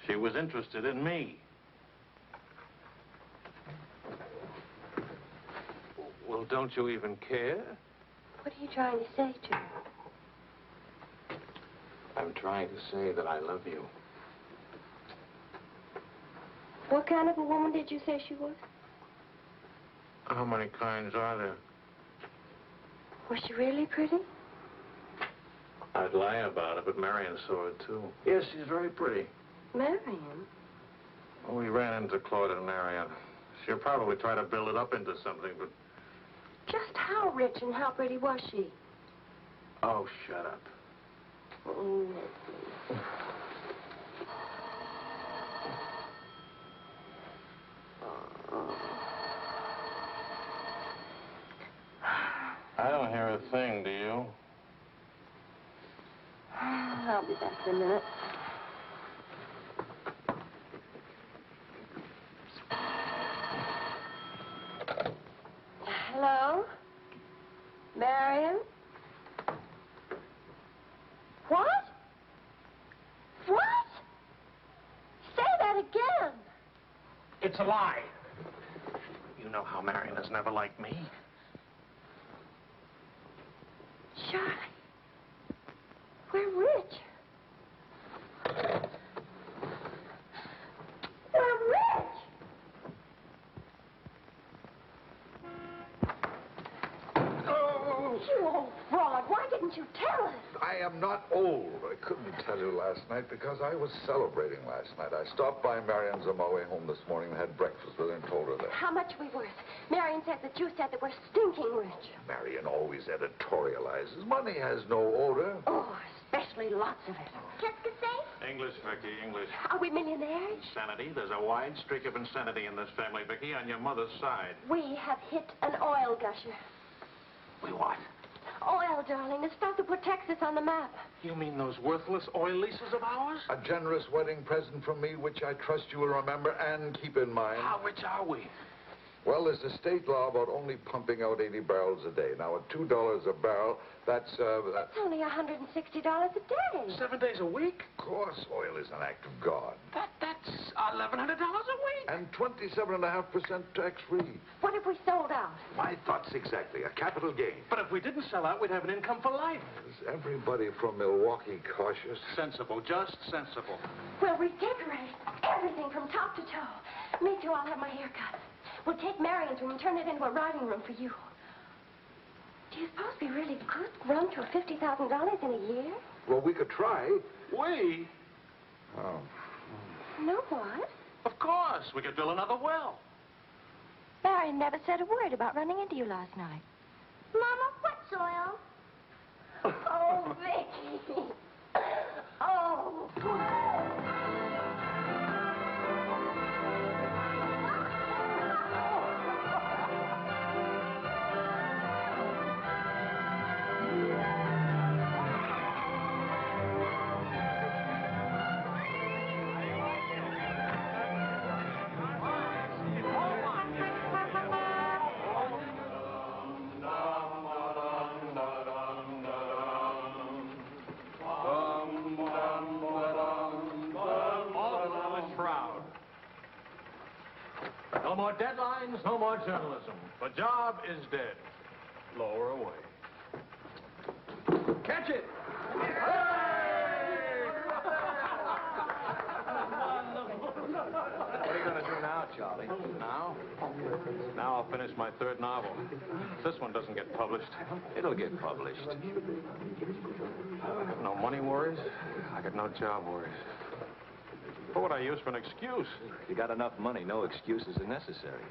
She was interested in me. Well, don't you even care? What are you trying to say to her? I'm trying to say that I love you. What kind of a woman did you say she was? How many kinds are there? Was she really pretty? I'd lie about it, but Marion saw it, too. Yes, she's very pretty. Marion? Well, we ran into Claude and Marion. She'll probably try to build it up into something, but... Just how rich and how pretty was she? Oh, shut up. Oh, Leslie. I don't hear a thing, do you? I'll be back in a minute. Hello? Marion? What? What? Say that again. It's a lie. You know how Marion has never liked me. Charlie, we're rich. We're rich. You old fraud. Why didn't you tell us? I am not old. I couldn't tell you last night because I was celebrating last night. I stopped by Marion's on my way home this morning and had breakfast with her and told her that. How much are we worth? Marion said that you said that we're stinking rich. Marion always editorializes. Money has no odor. Oh, especially lots of it. Qu'est-ce que c'est? English, Vicky, English. Are we millionaires? Insanity. There's a wide streak of insanity in this family, Vicky, on your mother's side. We have hit an oil gusher. We what? Oil, darling. The stuff that put Texas on the map. You mean those worthless oil leases of ours? A generous wedding present from me, which I trust you will remember and keep in mind. How rich are we? Well, there's a state law about only pumping out 80 barrels a day. Now, at $2 a barrel, that's only $160 a day. 7 days a week? Of course, oil is an act of God. That's $1,100 a week. And 27.5% tax-free. What if we sold out? My thoughts exactly. A capital gain. But if we didn't sell out, we'd have an income for life. Is everybody from Milwaukee cautious? Sensible, just sensible. We'll redecorate everything from top to toe. Me too, I'll have my hair cut. We'll take Marion's room and turn it into a riding room for you. Do you suppose we really could run to $50,000 in a year? Well, we could try. We? Oh. No, what? Of course. We could drill another well. Marion never said a word about running into you last night. Mama, what's oil? Oh, Vicky. Oh. No more deadlines, no more journalism. The job is dead. Lower away. Catch it! What are you going to do now, Charlie? Now? Now I'll finish my third novel. If this one doesn't get published, It'll get published. I got no money worries. I got no job worries. What would I use for an excuse? If you got enough money, no excuses are necessary.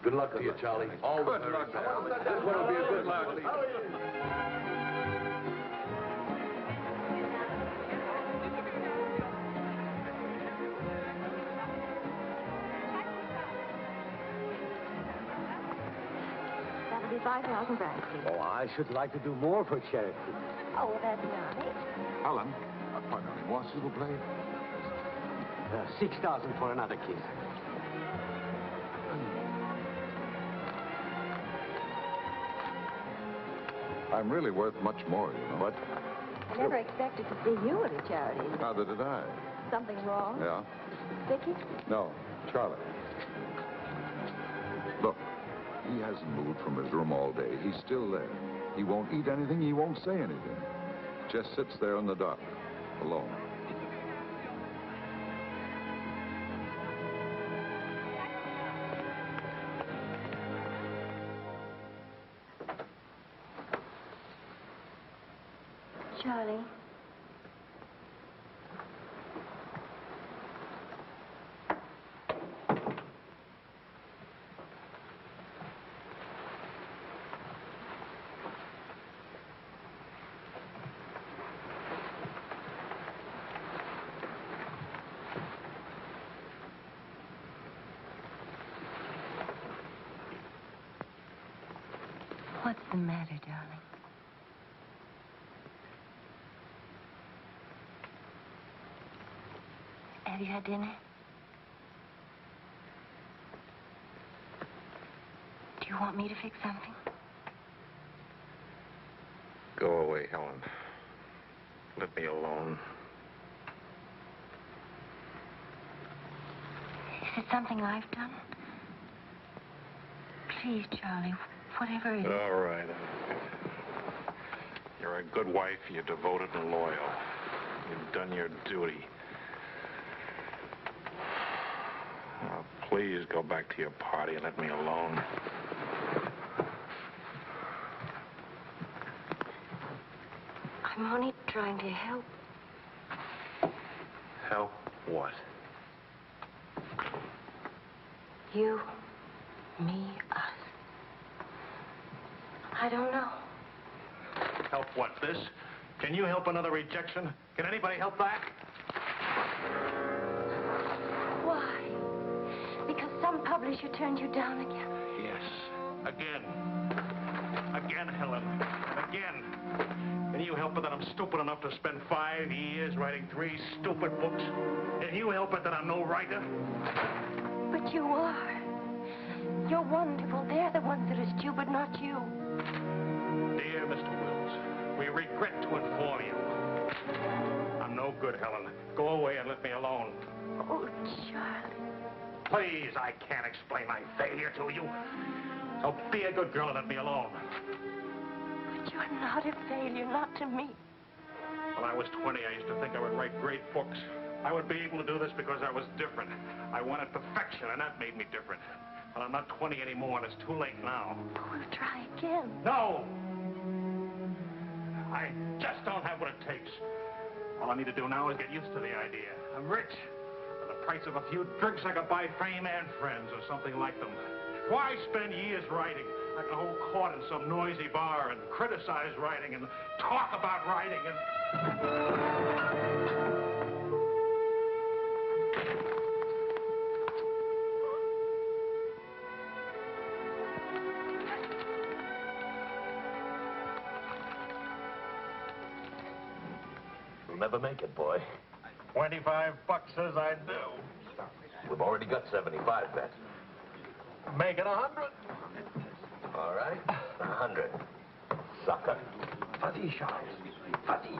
Good luck to you, Charlie. All the Good luck. This one will be a good luck. That'll be 5,000 francs. Oh, I should like to do more for charity. Oh, well, that's nice. Alan, pardonnez-moi, s'il vous plaît. 6,000 for another kiss. I'm really worth much more, you know. What? I never expected to see you at a charity. Neither did I. Something wrong? Yeah? Vicky? No, Charlie. Look, he hasn't moved from his room all day. He's still there. He won't eat anything. He won't say anything. Just sits there in the dock, alone. Charlie. What's the matter, darling? Have you had dinner? Do you want me to fix something? Go away, Helen. Let me alone. Is it something I've done? Please, Charlie, whatever it is. All right. You're a good wife. You're devoted and loyal. You've done your duty. Now, please go back to your party and let me alone. I'm only trying to help. Help what? You, me, us. I don't know. Help what, this? Can you help another rejection? Can anybody help that? Why? Because some publisher turned you down again? Yes. Again. Again, Helen. And again. Can you help it that I'm stupid enough to spend 5 years writing 3 stupid books? Can you help it that I'm no writer? But you are. You're wonderful. They're the ones that are stupid, not you. Dear Mr. Wills, we regret to inform you. I'm no good, Helen. Go away and let me alone. Oh, Charlie. Please, I can't explain my failure to you. So be a good girl and let me alone. But you're not a failure, not to me. When I was 20, I used to think I would write great books. I would be able to do this because I was different. I wanted perfection, and that made me different. But I'm not 20 anymore, and it's too late now. We'll try again. No! I just don't have what it takes. All I need to do now is get used to the idea. I'm rich. For the price of a few drinks, I could buy fame and friends or something like them. Why spend years writing? I can hold court in some noisy bar and criticize writing and talk about writing and... You'll never make it, boy. $25 says I do. We've already got 75 bet. Make it 100. All right, 100. Sucker. Vas-y, Charles. Vas-y.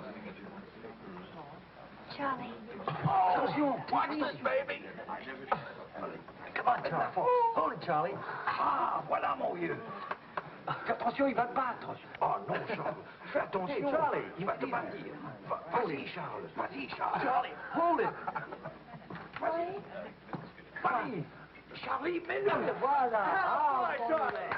Charlie. Attention, watch this, baby. Come on, Charlie. Hold it, Charlie. Ah, voilà, mon vieux. Fais attention, il va te battre. Oh non, Charles. Fais attention. Hey, Charlie, il va te battre. Vas-y, Charles. Vas-y, Charles. Charlie, hold it. Vas-y. Vas-y. Charlie, mets-le. Voilà. Ah, Charlie.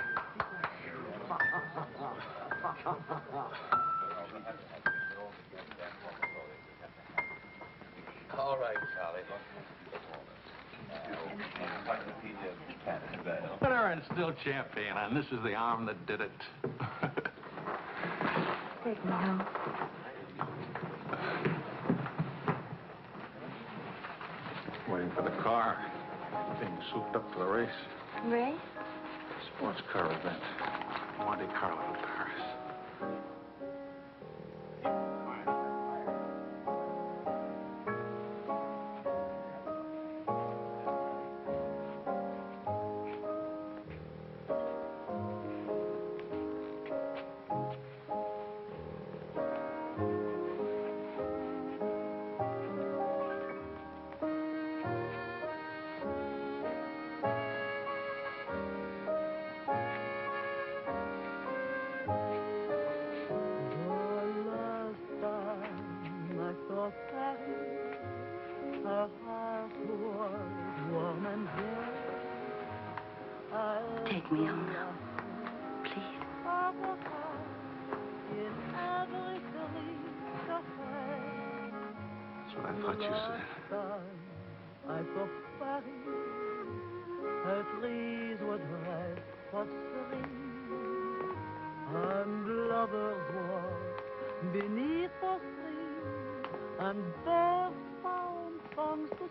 All right, Charlie. Winner and still champion, and this is the arm that did it. Take me home. Waiting for the car. Being souped up for the race. Ray? Sports car event. Monte Carlo, Paris. Take me home now, please. That's what I thought you said. I saw Paris, Paris voudrait passer. Un lover's walk beneath the sea, and birds found songs to sing.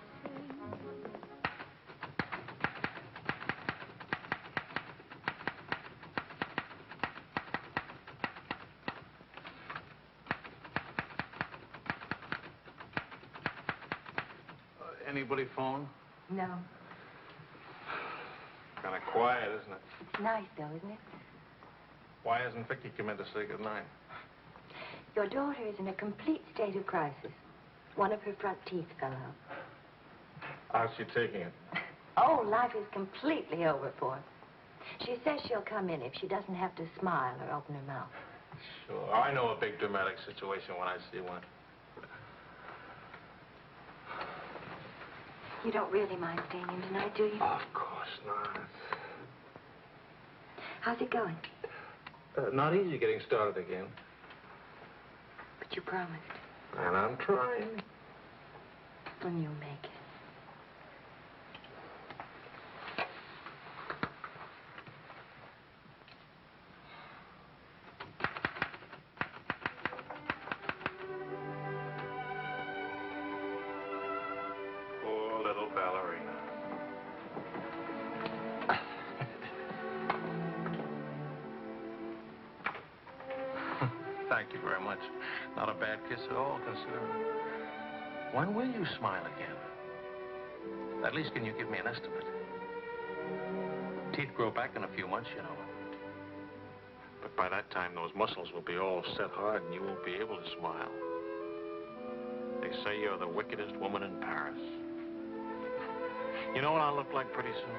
Anybody phone? No. Kind of quiet, isn't it? Nice, though, isn't it? Why hasn't Vicky come in to say goodnight? Your daughter is in a complete state of crisis. One of her front teeth fell out. How's she taking it? Oh, life is completely over for her. She says she'll come in if she doesn't have to smile or open her mouth. Sure. I know a big dramatic situation when I see one. You don't really mind staying in tonight, do you? Of course not. How's it going? Not easy getting started again. But You promised. And I'm trying. Then you'll make it. Poor little ballerina. Thank you very much. Not a bad kiss at all, considering. When will you smile again? At least can you give me an estimate? Teeth grow back in a few months, you know. But by that time, those muscles will be all set hard and you won't be able to smile. They say you're the wickedest woman in Paris. You know what I'll look like pretty soon?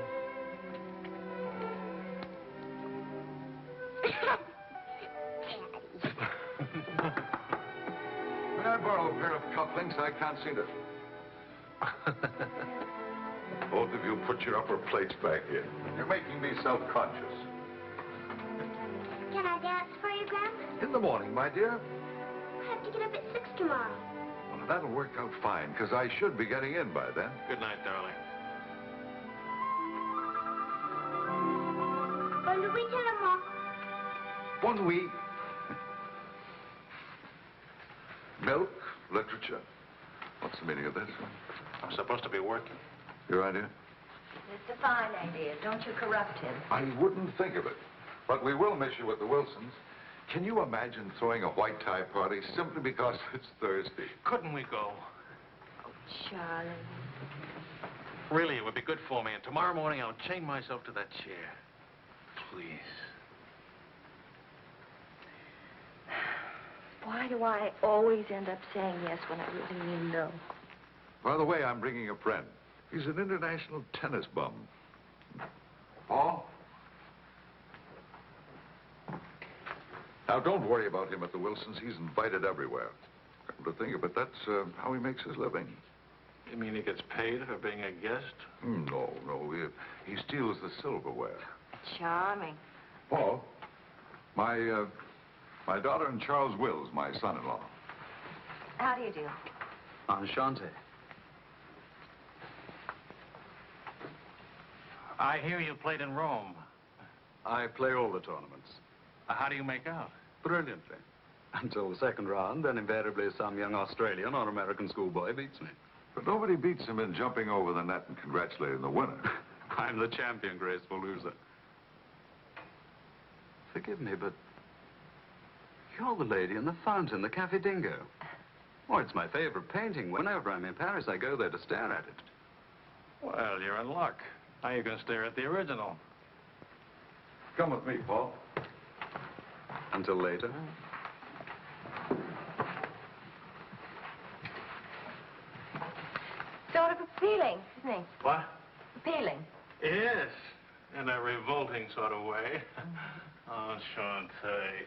May I borrow a pair of cufflinks? I can't seem to... Both of you put your upper plates back in. You're making me self-conscious. Can I dance for you, Grandpa? In the morning, my dear. I have to get up at 6 tomorrow. Well, that'll work out fine, because I should be getting in by then. Good night, darling. Bonne nuit, Maman. Bonne nuit. Milk, literature. What's the meaning of this? I'm supposed to be working. Your idea? It's a fine idea. Don't you corrupt him. I wouldn't think of it. But we will miss you with the Wilsons. Can you imagine throwing a white tie party simply because it's Thursday? Couldn't we go? Oh, Charlie. Really, it would be good for me. And tomorrow morning, I'll chain myself to that chair. Please. Why do I always end up saying yes when I really mean no? By the way, I'm bringing a friend. He's an international tennis bum. Paul? Now, don't worry about him at the Wilsons. He's invited everywhere. Come to think of it, that's how he makes his living. You mean he gets paid for being a guest? No. He steals the silverware. Charming. Paul, my daughter and Charles Wills, my son-in-law. How do you do? Enchanté. I hear you played in Rome. I play all the tournaments. How do you make out? Brilliantly. Until the second round, then invariably some young Australian or American schoolboy beats me. But nobody beats him in jumping over the net and congratulating the winner. I'm the champion, graceful loser. Forgive me, but you're the lady in the fountain, the Café Dingo. Oh, it's my favorite painting. Whenever I'm in Paris, I go there to stare at it. Well, you're in luck. Now you can stare at the original. Come with me, Paul. Until later. Sort of appealing, isn't he? What? Appealing. Yes, in a revolting sort of way. Enchanté.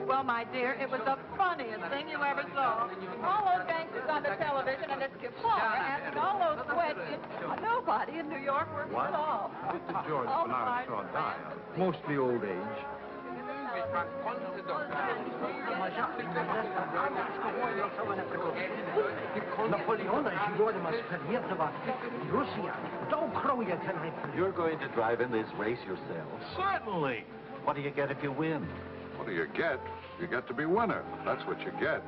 Well, my dear, it was the funniest thing you ever saw. All those gangsters on the television and this Kefar asking all those questions. Nobody in New York works at all. Mr. George Oh, Bernard saw die. Mostly old age. You're going to drive in this race yourself? Certainly. What do you get if you win? What do you get? You get to be winner. That's what you get.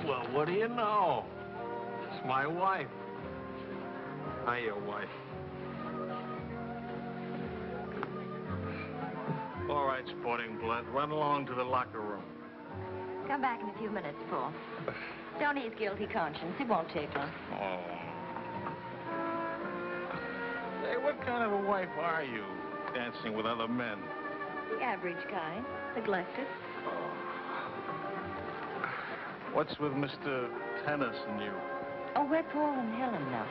Well, what do you know? It's my wife. Hiya, wife. All right, sporting blood, run along to the locker room. Come back in a few minutes, Paul. Don't ease guilty conscience. It won't take long. Oh. Say, what kind of a wife are you, dancing with other men? The average kind. Neglected. What's with Mr. Tennis and you? Oh, we're Paul and Helen now.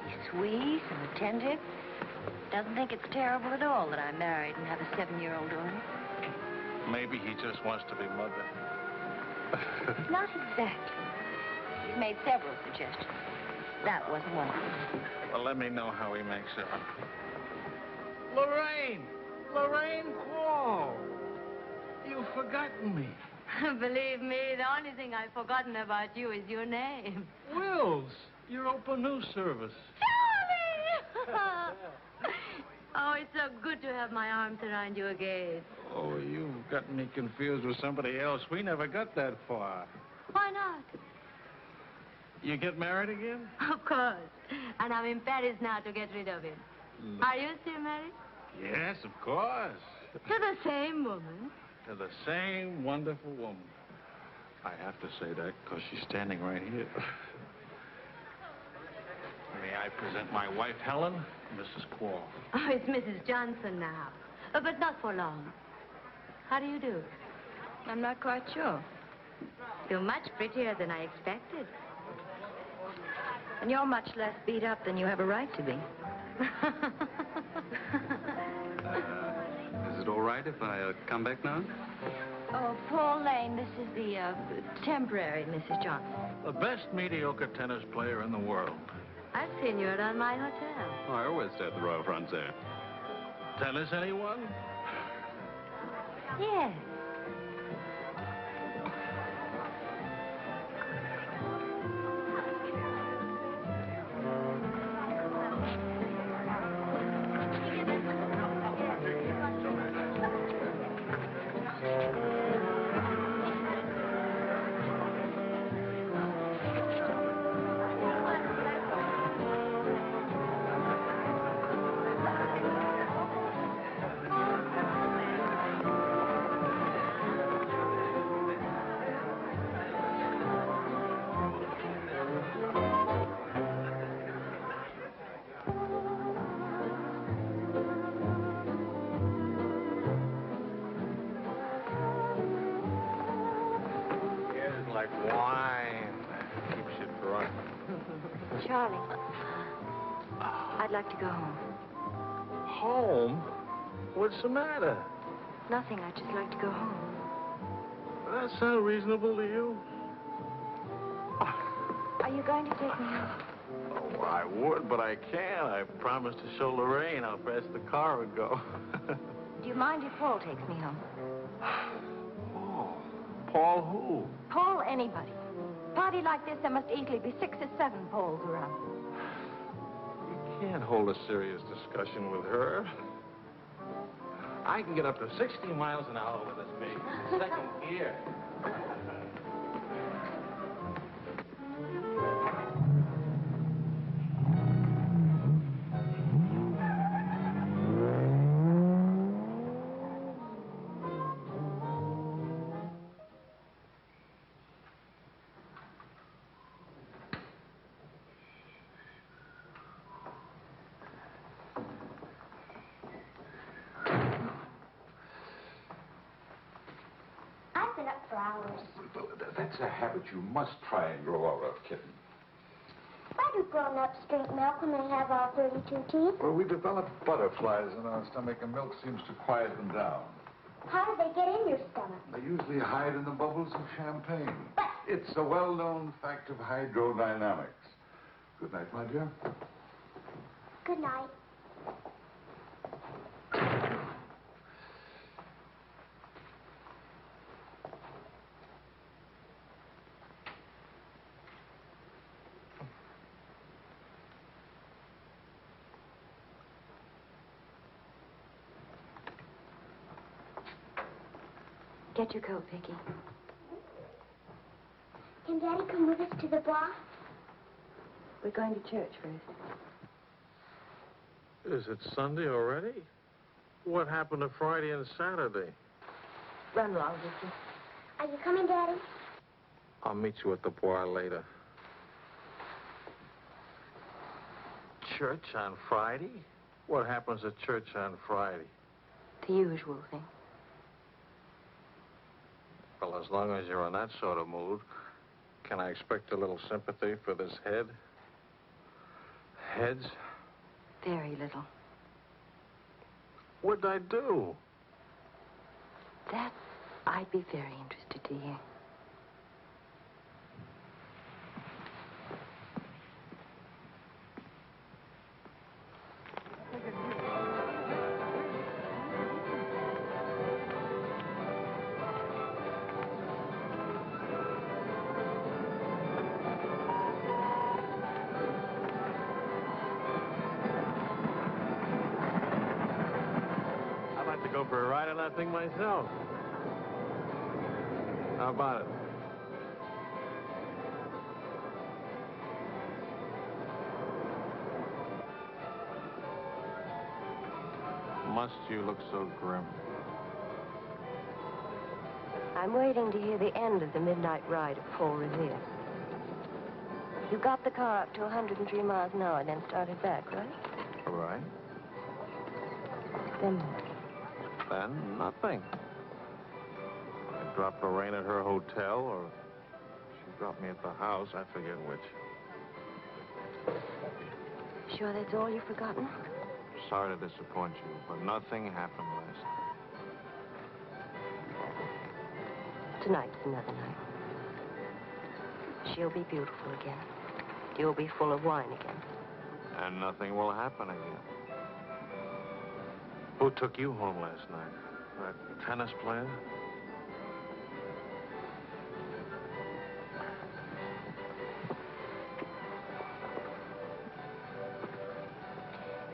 He's sweet and attentive. Doesn't think it's terrible at all that I'm married and have a 7-year-old daughter. Maybe he just wants to be mother. Not exactly. He's made several suggestions. That wasn't one of them. Well, let me know how he makes it. Lorraine! Lorraine Paul! You've forgotten me. Believe me, the only thing I've forgotten about you is your name. Wills, your open news service. Charlie! Oh, it's so good to have my arms around you again. Oh, you've got me confused with somebody else. We never got that far. Why not? You get married again? Of course. And I'm in Paris now to get rid of him. Are you still married? Yes, of course. To the same woman? To the same wonderful woman. I have to say that because she's standing right here. May I present my wife, Helen, Mrs. Quall. Oh, it's Mrs. Johnson now. But not for long. How do you do? I'm not quite sure. You're much prettier than I expected. And you're much less beat up than you have a right to be. Is it all right if I come back now? Oh, Paul Lane, this is the temporary Mrs. Johnson. The best mediocre tennis player in the world. I've seen you around my hotel. Oh, I always stay at the Royal Frontier. Tennis, anyone? Yes. Like wine. Keeps you drunk. Charlie, I'd like to go home. Home? What's the matter? Nothing, I'd just like to go home. Does that sound reasonable to you? Are you going to take me home? Oh, I would, but I can't. I promised to show Lorraine how fast the car would go. Do you mind if Paul takes me home? Paul who? Paul anybody. Party like this, there must easily be 6 or 7 Pauls around. You can't hold a serious discussion with her. I can get up to 60 miles an hour with this baby. Second gear. That's a habit you must try and grow out of, kitten. Why do grown-ups drink milk when they have all 32 teeth? Well, we develop butterflies in our stomach, and milk seems to quiet them down. How do they get in your stomach? They usually hide in the bubbles of champagne. It's a well-known fact of hydrodynamics. Good night, my dear. Good night. Get your coat, Vicky. Can Daddy come with us to the bar? We're going to church first. Is it Sunday already? What happened to Friday and Saturday? Run along, Vicky. Are you coming, Daddy? I'll meet you at the bar later. Church on Friday? What happens at church on Friday? The usual thing. Well, as long as you're in that sort of mood, can I expect a little sympathy for this head? Heads? Very little. What'd I do? That I'd be very interested to hear. I'd like to go for a ride on that thing myself. How about it? Must you look so grim? I'm waiting to hear the end of the midnight ride of Paul Revere. You got the car up to 103 miles an hour, then started back, right? Right. Then Then nothing. I dropped Lorraine at her hotel, or she dropped me at the house. I forget which. sure that's all you've forgotten? Sorry to disappoint you, but nothing happened last night. Tonight's another night. She'll be beautiful again. You'll be full of wine again. And nothing will happen again. Who took you home last night? That tennis player?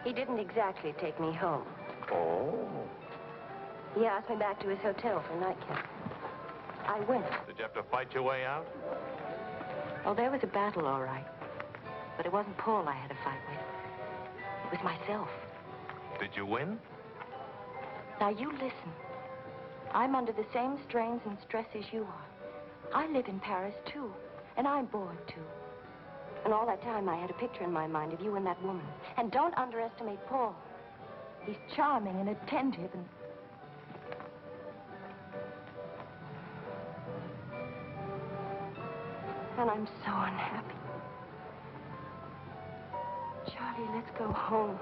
He didn't exactly take me home. Oh. He asked me back to his hotel for a nightcap. I went. Did you have to fight your way out? Oh, there was a battle, all right. But it wasn't Paul I had to fight with. It was myself. Did you win? Now, you listen. I'm under the same strains and stress as you are. I live in Paris, too. And I'm bored, too. And all that time, I had a picture in my mind of you and that woman. And don't underestimate Paul. He's charming and attentive and... And I'm so unhappy. Charlie, let's go home.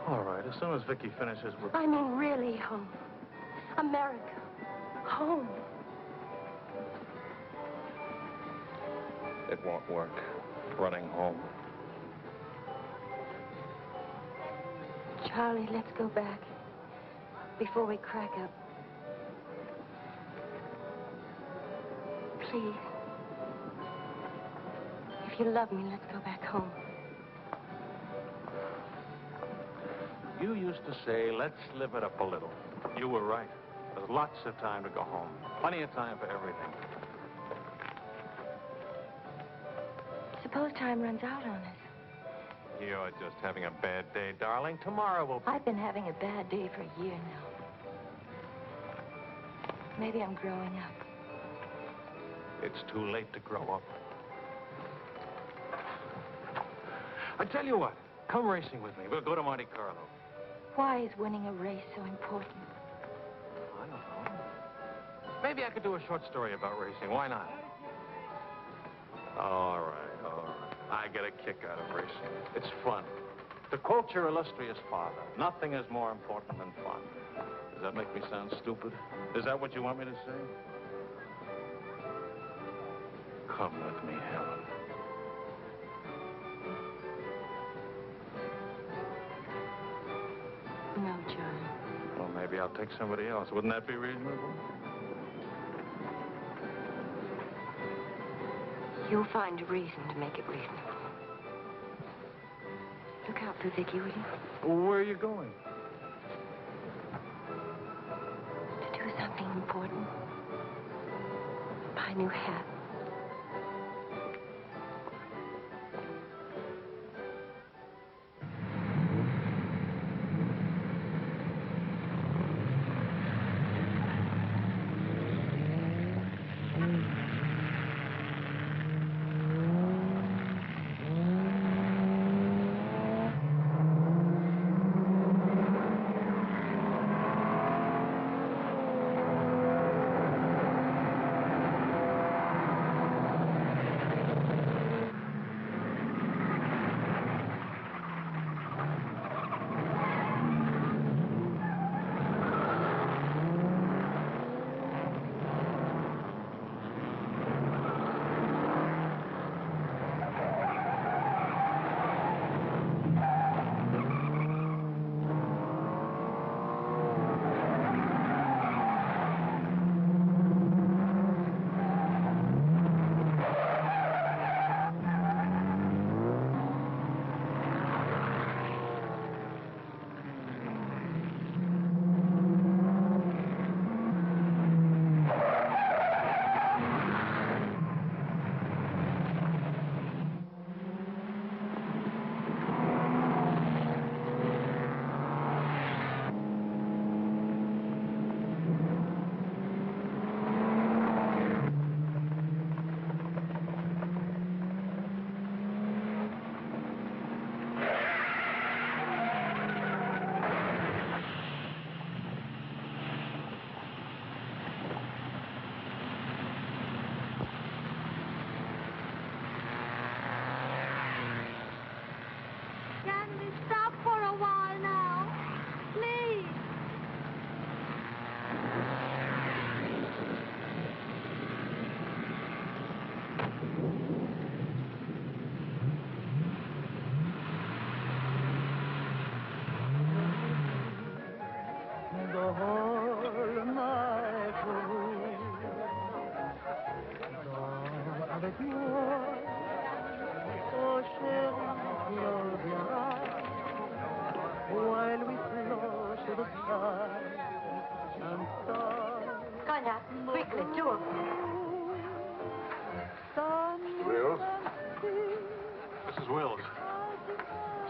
All right, as soon as Vicky finishes with... I mean, really home. America. Home. It won't work. Running home. Charlie, let's go back. Before we crack up. Please. If you love me, let's go back home. You used to say, let's live it up a little. You were right. There's lots of time to go home. Plenty of time for everything. Suppose time runs out on us. You're just having a bad day, darling. Tomorrow will be... I've been having a bad day for a year now. Maybe I'm growing up. It's too late to grow up. I tell you what, come racing with me. We'll go to Monte Carlo. Why is winning a race so important? I don't know. Maybe I could do a short story about racing. Why not? All right, all right. I get a kick out of racing. It's fun. To quote your illustrious father, nothing is more important than fun. Does that make me sound stupid? Is that what you want me to say? Come with me, Helen. No, Charlie. Well, maybe I'll take somebody else. Wouldn't that be reasonable? You'll find a reason to make it reasonable. Look out for Vicky, will you? Where are you going? To do something important. Buy a new hat.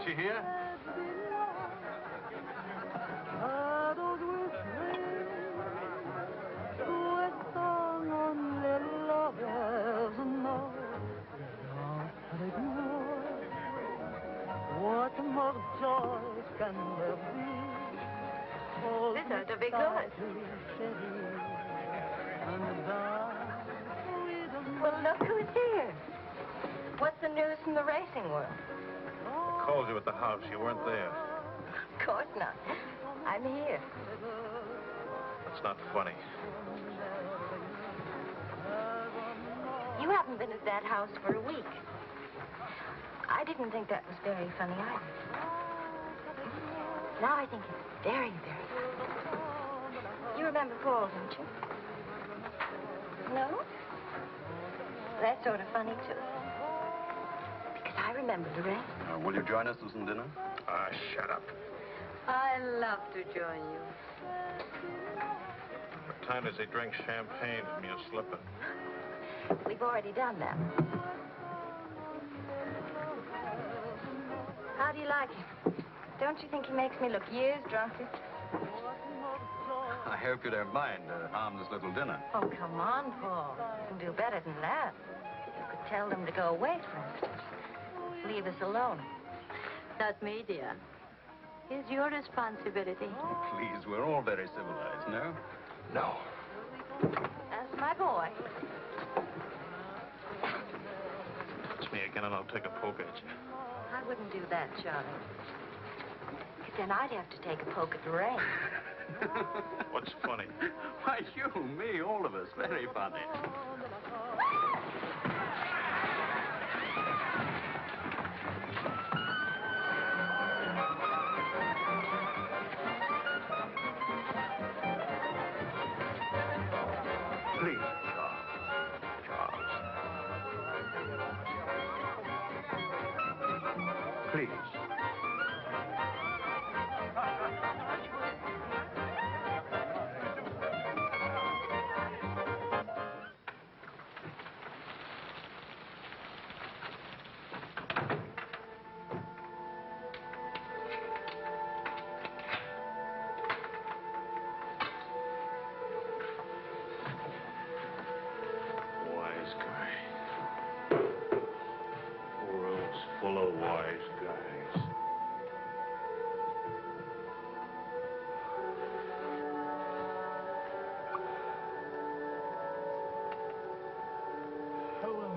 She here? What more joy can there be? This ought to be good. Well, look who's here. What's the news from the racing world? Called you at the house. You weren't there. Of course not. I'm here. That's not funny. You haven't been at that house for a week. I didn't think that was very funny either. Now I think it's very, very funny. You remember Paul, don't you? No? That's sort of funny, too. Because I remember the race. Will you join us for some dinner? Ah, shut up. I love to join you. What time does he drink champagne from your slipper? We've already done that. How do you like him? Don't you think he makes me look years drunker? I hope you don't mind a harmless little dinner. Oh, come on, Paul. You can do better than that. You could tell them to go away, for instance. Leave us alone. Not me, dear. It's your responsibility. Oh, please, we're all very civilized, no? No. That's my boy. Touch me again and I'll take a poke at you. I wouldn't do that, Charlie. Because then I'd have to take a poke at the rain. What's funny? Why, you, me, all of us. Very funny. Please, Charles. Please. Wise guy. World's full of wise guys. Hello.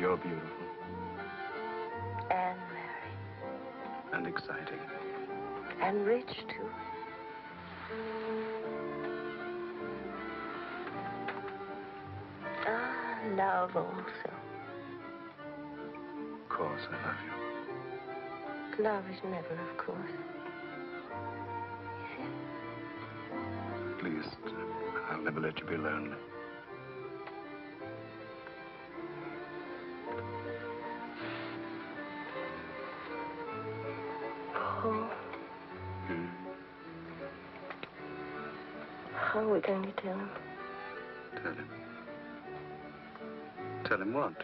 You're beautiful. And merry. And exciting. And rich, too. Ah, love also. Of course, I love you. Love is never, of course. Please, I'll never let you be lonely. Paul. How are we going to tell him? Tell him. Tell him what?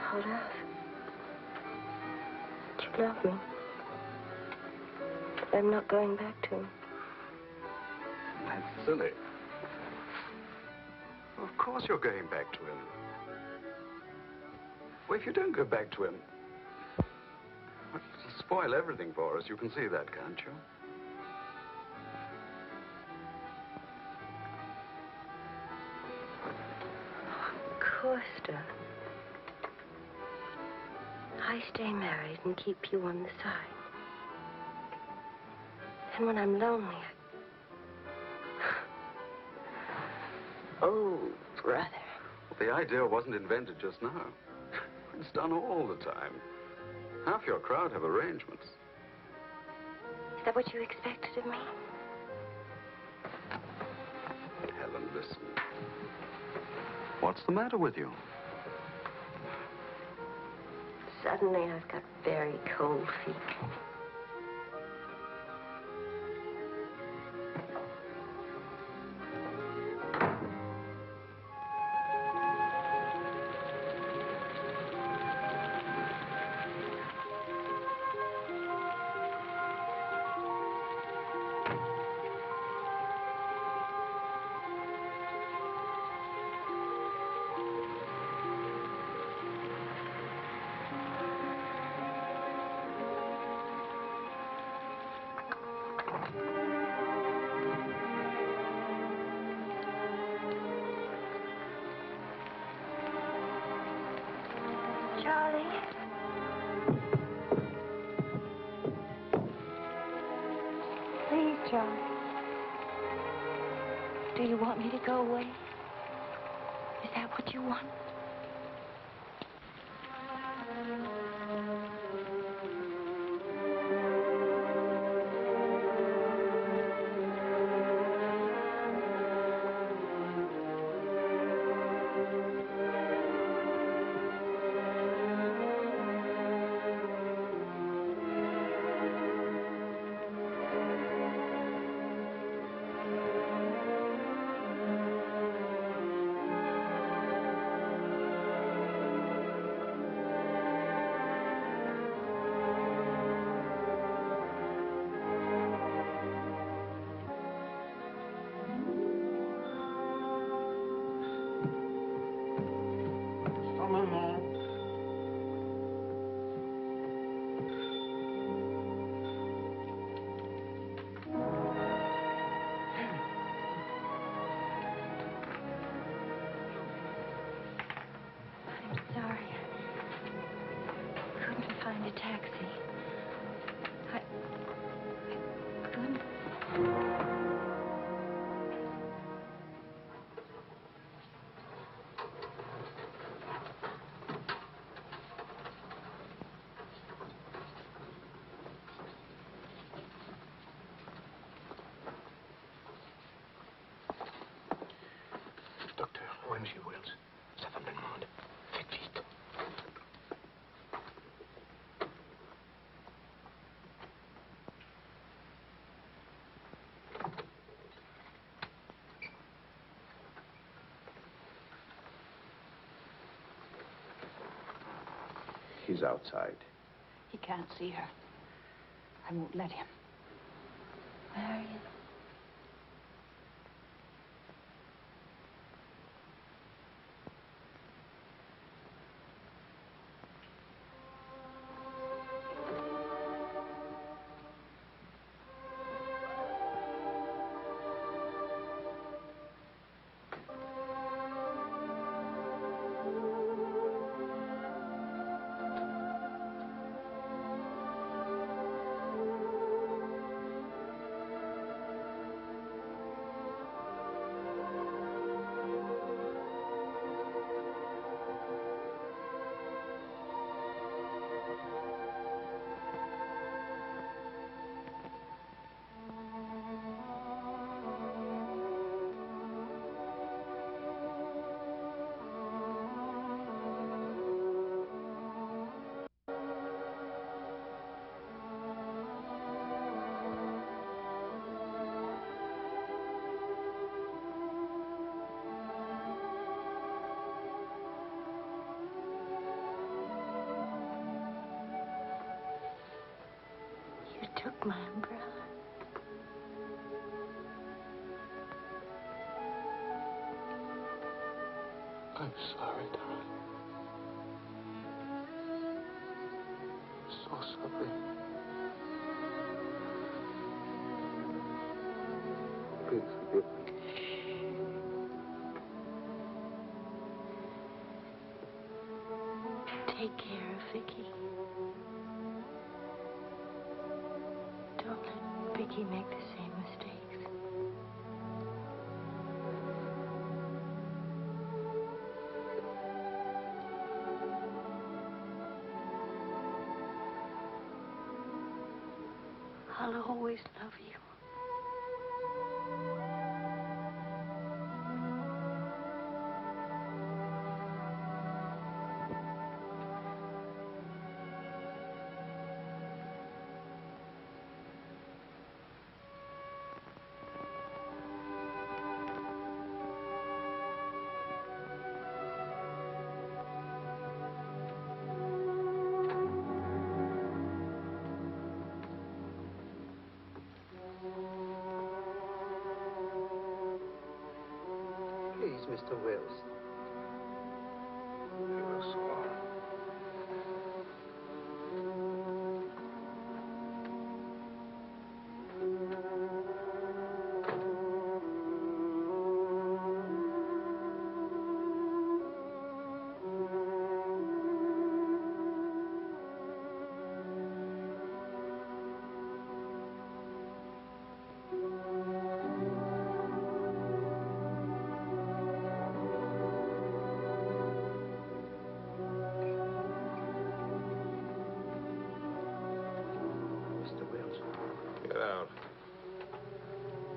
Hold up. You love me. I'm not going back to him. That's silly. Well, of course you're going back to him. Well, if you don't go back to him, it'll spoil everything for us. You can see that, can't you? Of course, darling. I stay married and keep you on the side. And when I'm lonely, Oh, brother. Well, the idea wasn't invented just now. It's done all the time. Half your crowd have arrangements. Is that what you expected of me? What's the matter with you? Suddenly, I've got very cold feet. Charlie? Please, Charlie. Do you want me to go away? Is that what you want? Find a taxi. I couldn't. Docteur, OMG Wells, sa femme me demande. Faites vite. He's outside. He can't see her. I won't let him. Marion. Took my umbrella. I'm sorry, darling. So sorry. Please forgive me. Take care of Vicky. Don't let Vicky make the same mistakes. I'll always love you. Mr. Wills.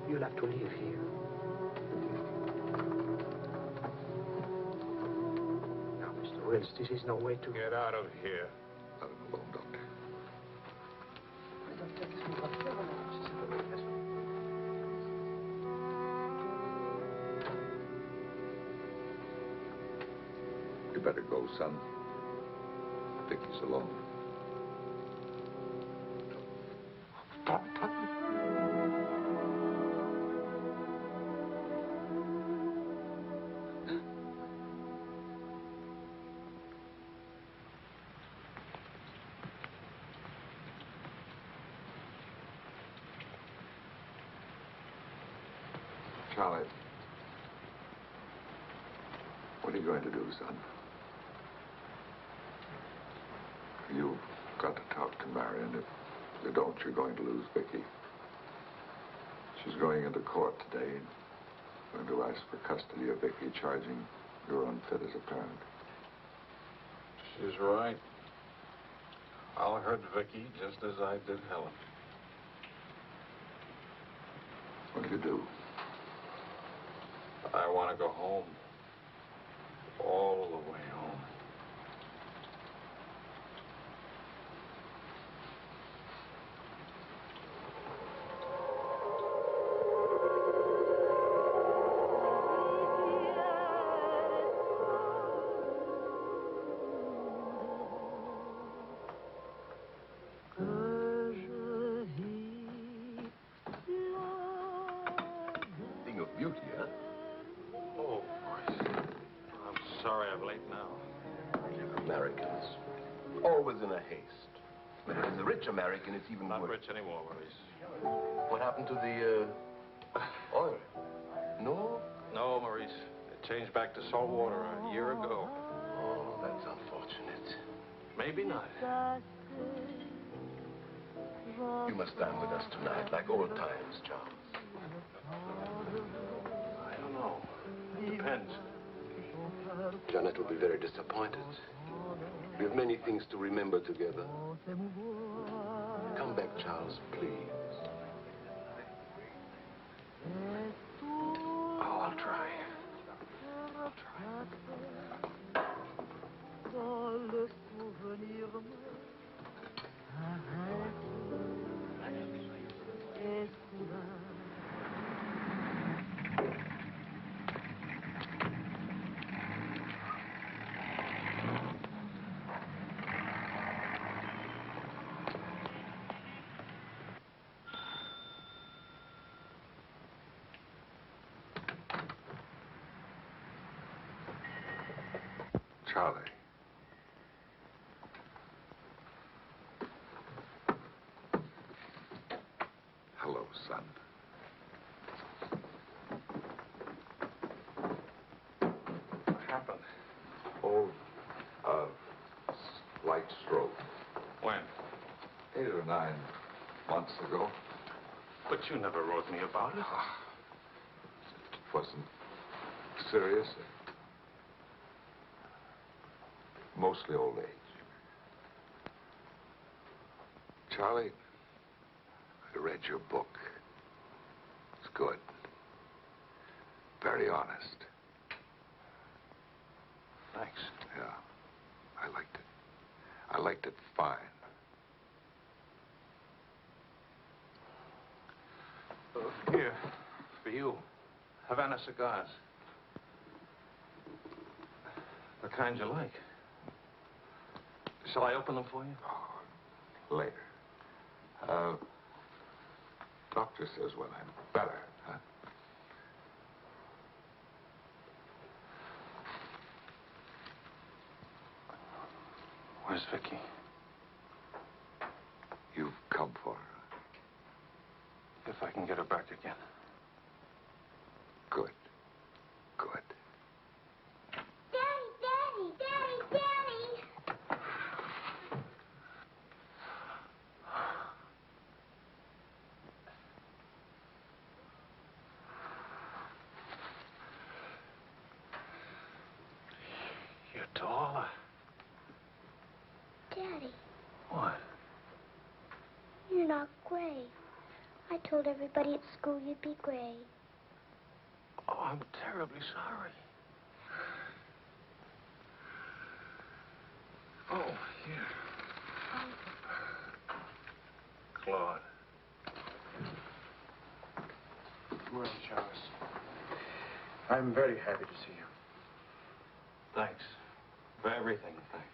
You'll have to leave here. Now, Mr. Wills, this is no way to... Get out of here. Let him alone, Doctor. You better go, son. Vicky's alone. Charlie, what are you going to do, son? You've got to talk to Marion. If you don't, you're going to lose Vicky. She's going into court today and going to ask for custody of Vicky, charging you're unfit as a parent. She's right. I'll hurt Vicky just as I did Helen. What do you do? I want to go home. All the way home. Thing of beauty, huh? Oh, Maurice. I'm sorry I'm late now. Americans. Always in a haste. But as a rich American, it's even Not worse. rich anymore, Maurice. What happened to the, oil? No? No, Maurice. It changed back to salt water a year ago. Oh, that's unfortunate. Maybe not. You must dine with us tonight, like old times, Charles. I don't know. It depends. Janet will be very disappointed. We have many things to remember together. Come back, Charles, please. Oh, I'll try. Charlie. Hello, son. What happened? Oh, slight stroke. When? 8 or 9 months ago. But you never wrote me about it. It wasn't serious. Mostly old age. Charlie, I read your book. It's good. Very honest. Thanks. Yeah, I liked it. I liked it fine. Here, for you. Havana cigars. The kind you like. Shall I open them for you? Oh, later. Doctor says when I'm better, huh? Where's Vicky? You've come for her. If I can get her back again. Good. Good. Daddy, Daddy, Daddy, Daddy! You're taller. Daddy, What? you're not gray. I told everybody at school you'd be gray. Oh, I'm terribly sorry. Oh, here. Claude. Well, Charles, I'm very happy to see you. Thanks. For everything, thanks.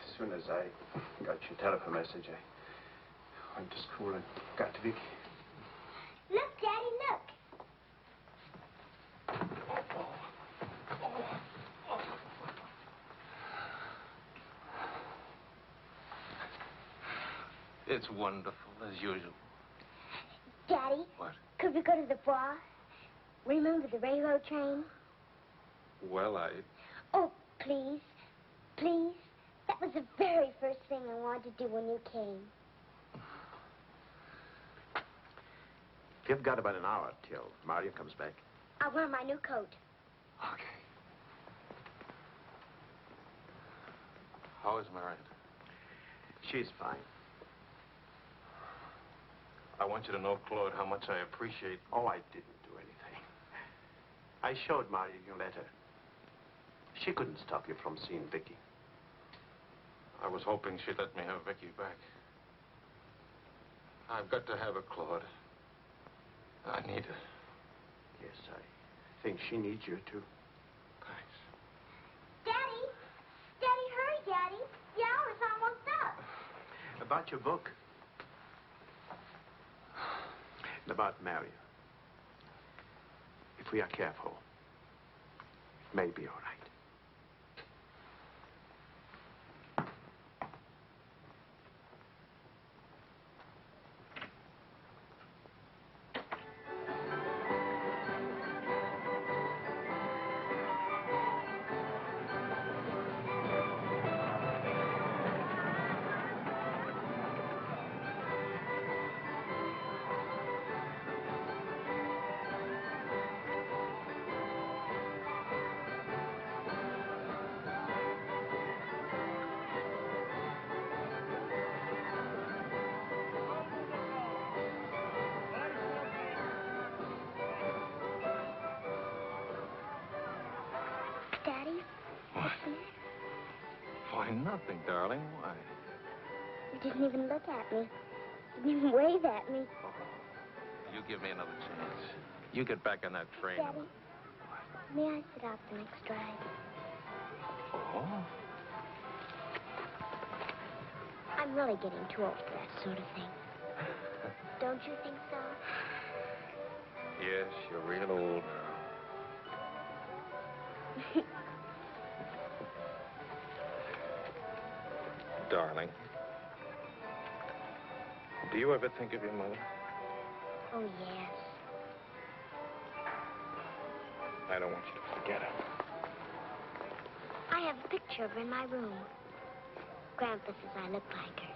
As soon as I got your telephone message, I went to school and got to Vicky. Look, Daddy, look. It's wonderful, as usual. Daddy? What? Could we go to the bar? Remember the railroad train? Well, Oh, please. Please. That was the very first thing I wanted to do when you came. You've got about an hour till Mario comes back. I'll wear my new coat. Okay. How is Marion? She's fine. I want you to know, Claude, how much I appreciate... Oh, I didn't do anything. I showed Mario your letter. She couldn't stop you from seeing Vicky. I was hoping she'd let me have Vicky back. I've got to have her, Claude. I need her. Yes, I think she needs you, too. Thanks. Daddy! Daddy, hurry, Daddy. The hour's almost up. About your book. About Mario. If we are careful, it may be all right. Daddy? What? Why, nothing, darling. Why? You didn't even look at me. Didn't even wave at me. You give me another chance. You get back on that train. Daddy, may I sit out the next ride? Oh? I'm really getting too old for that sort of thing. Don't you think so? Yes, you're real old now. Darling, do you ever think of your mother? Oh, yes. I don't want you to forget her. I have a picture of her in my room. Grandpa says I look like her.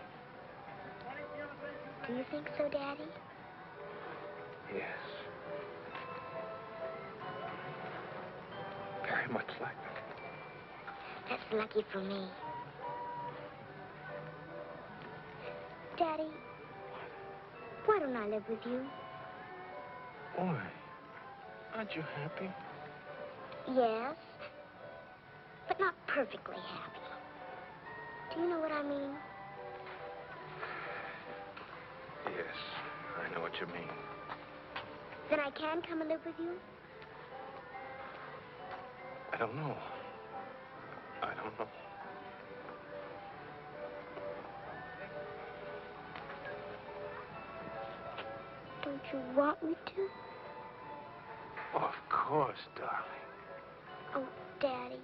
Do you think so, Daddy? Yes. Very much like her. That's lucky for me. Daddy, why don't I live with you? Why? Aren't you happy? Yes, but not perfectly happy. Do you know what I mean? Yes, I know what you mean. Then I can come and live with you? I don't know. I don't know. Don't you want me to? Of course, darling. Oh, Daddy,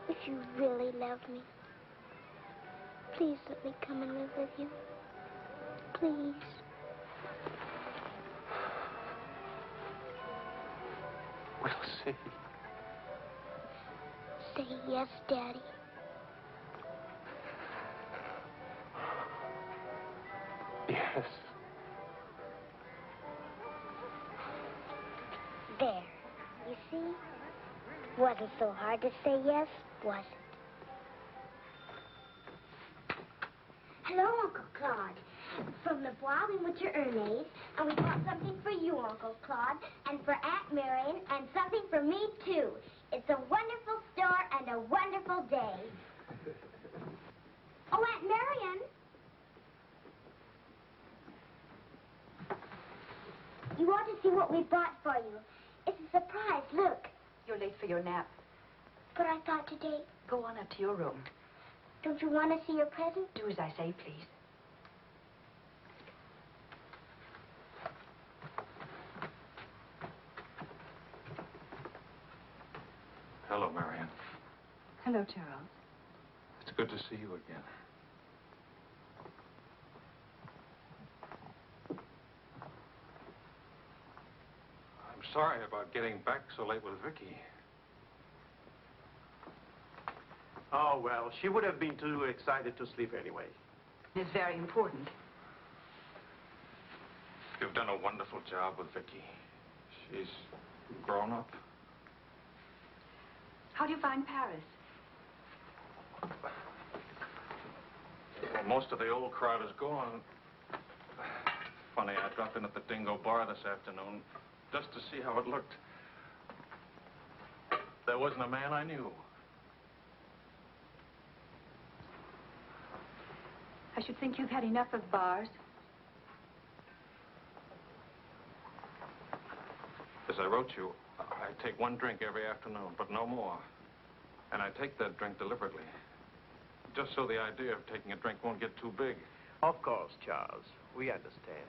if you really love me, Please let me come and live with you. Please. We'll see. Say yes, Daddy. Yes. There. You see? Wasn't so hard to say yes, was it? Hello, Uncle Claude. From the Bois, we went to Ernest, and we bought something for you, Uncle Claude, and for Aunt Marion, and something for me, too. It's a wonderful store and a wonderful day. Oh, Aunt Marion! You ought to see what we bought for you. It's a surprise, look. You're late for your nap. But I thought today... Go on up to your room. Don't you want to see your present? Do as I say, please. Hello, Marion. Hello, Charles. It's good to see you again. I'm sorry about getting back so late with Vicky. Oh, well, she would have been too excited to sleep anyway. It's very important. You've done a wonderful job with Vicky. She's grown up. How do you find Paris? Well, most of the old crowd is gone. Funny, I dropped in at the Dingo Bar this afternoon just to see how it looked. There wasn't a man I knew. I should think you've had enough of bars. As I wrote you, I take one drink every afternoon, but no more. And I take that drink deliberately, just so the idea of taking a drink won't get too big. Of course, Charles. We understand.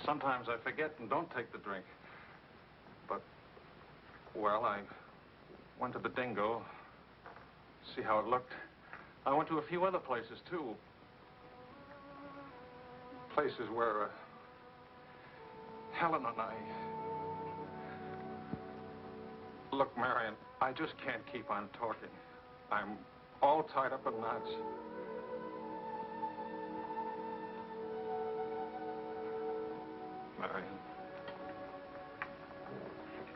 Sometimes I forget and don't take the drink. But, well, I went to the Dingo, see how it looked. I went to a few other places, too. Places where Helen and I... Look, Marion, I just can't keep on talking. I'm all tied up in knots. Marion,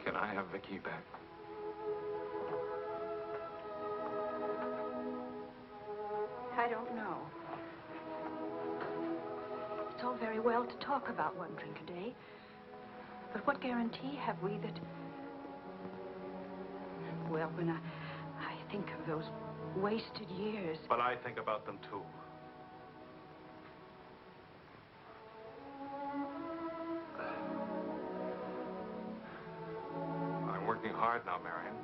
can I have Vicky back? I don't know. It's all very well to talk about one drink a day. But what guarantee have we that... Well, when I think of those wasted years... But I think about them, too. I'm working hard now, Marion.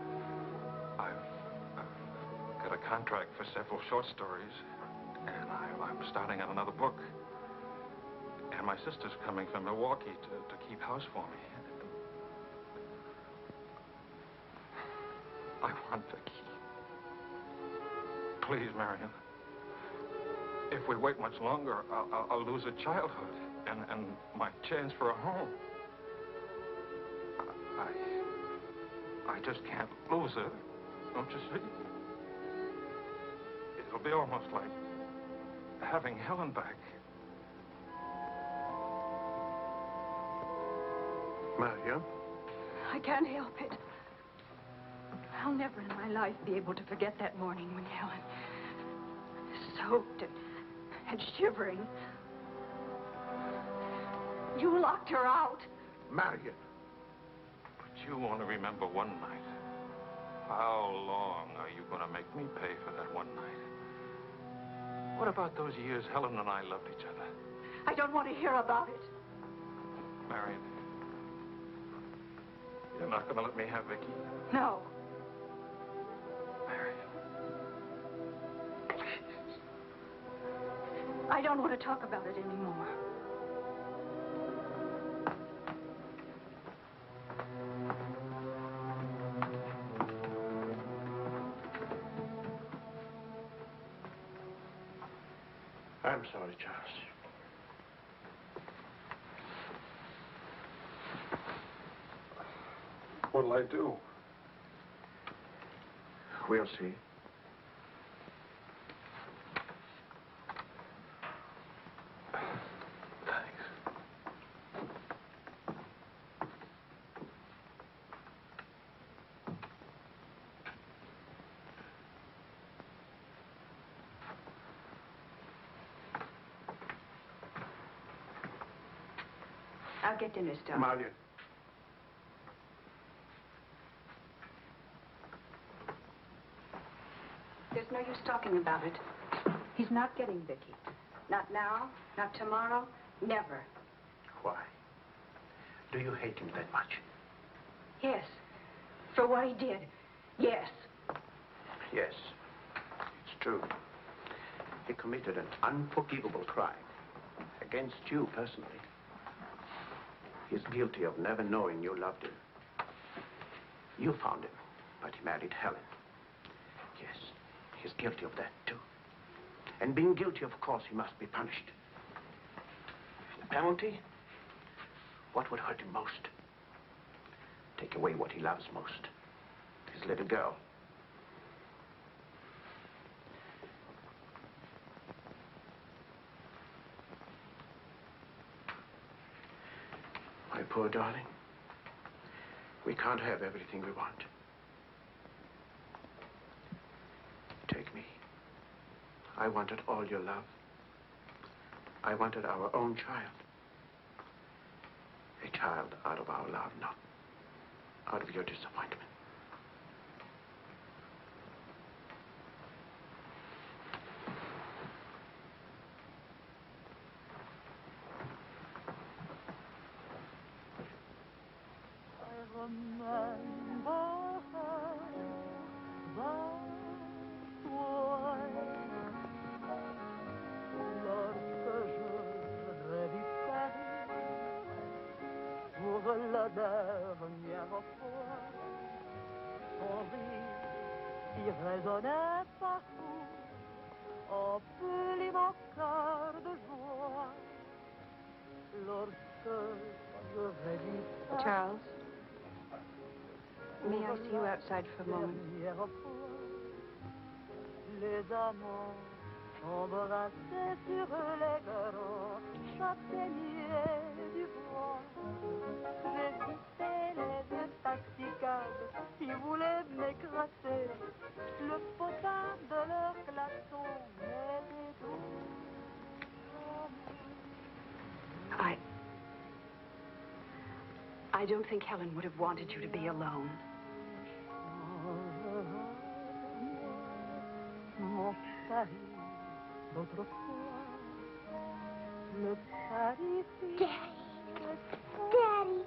I've got a contract for several short stories, and I'm starting on another book. And my sister's coming from Milwaukee to keep house for me. I want Vicky. Please, Marion. If we wait much longer, I'll lose a childhood and my chance for a home. I just can't lose her. Don't you see? It'll be almost like having Helen back. Marion? I can't help it. I'll never in my life be able to forget that morning when Helen, soaked and shivering, you locked her out. Marion. But you want to remember one night. How long are you going to make me pay for that one night? What about those years Helen and I loved each other? I don't want to hear about it. Marion, you're not going to let me have Vicky? No. Marion. I don't want to talk about it anymore. I'm sorry, Charles. What'll I do? We'll see. I'll get dinner started. Malia. There's no use talking about it. He's not getting Vicky. Not now, not tomorrow, never. Why? Do you hate him that much? Yes. For what he did. Yes. Yes. It's true. He committed an unforgivable crime. Against you personally. He's guilty of never knowing you loved him. You found him, but he married Helen. Yes, he's guilty of that too. And being guilty, of course, he must be punished. The penalty? What would hurt him most? Take away what he loves most. His little girl. My poor darling, we can't have everything we want. Take me. I wanted all your love. I wanted our own child. A child out of our love, not out of your disappointment. La dernière fois, son rire qui résonnait partout emplit mon cœur de joie. Lorsque je rêvis Charles, may I see you outside for a moment? Les amants embrassés sur les garons, châtaigniers du bois. J'ai fixé les yeux taxicables qui voulaient m'écraser. Le potin de leur klaxon m'aidait doux. I don't think Helen would have wanted you to be alone. Mon Paris d'autrefois, le Paris. Daddy! Daddy!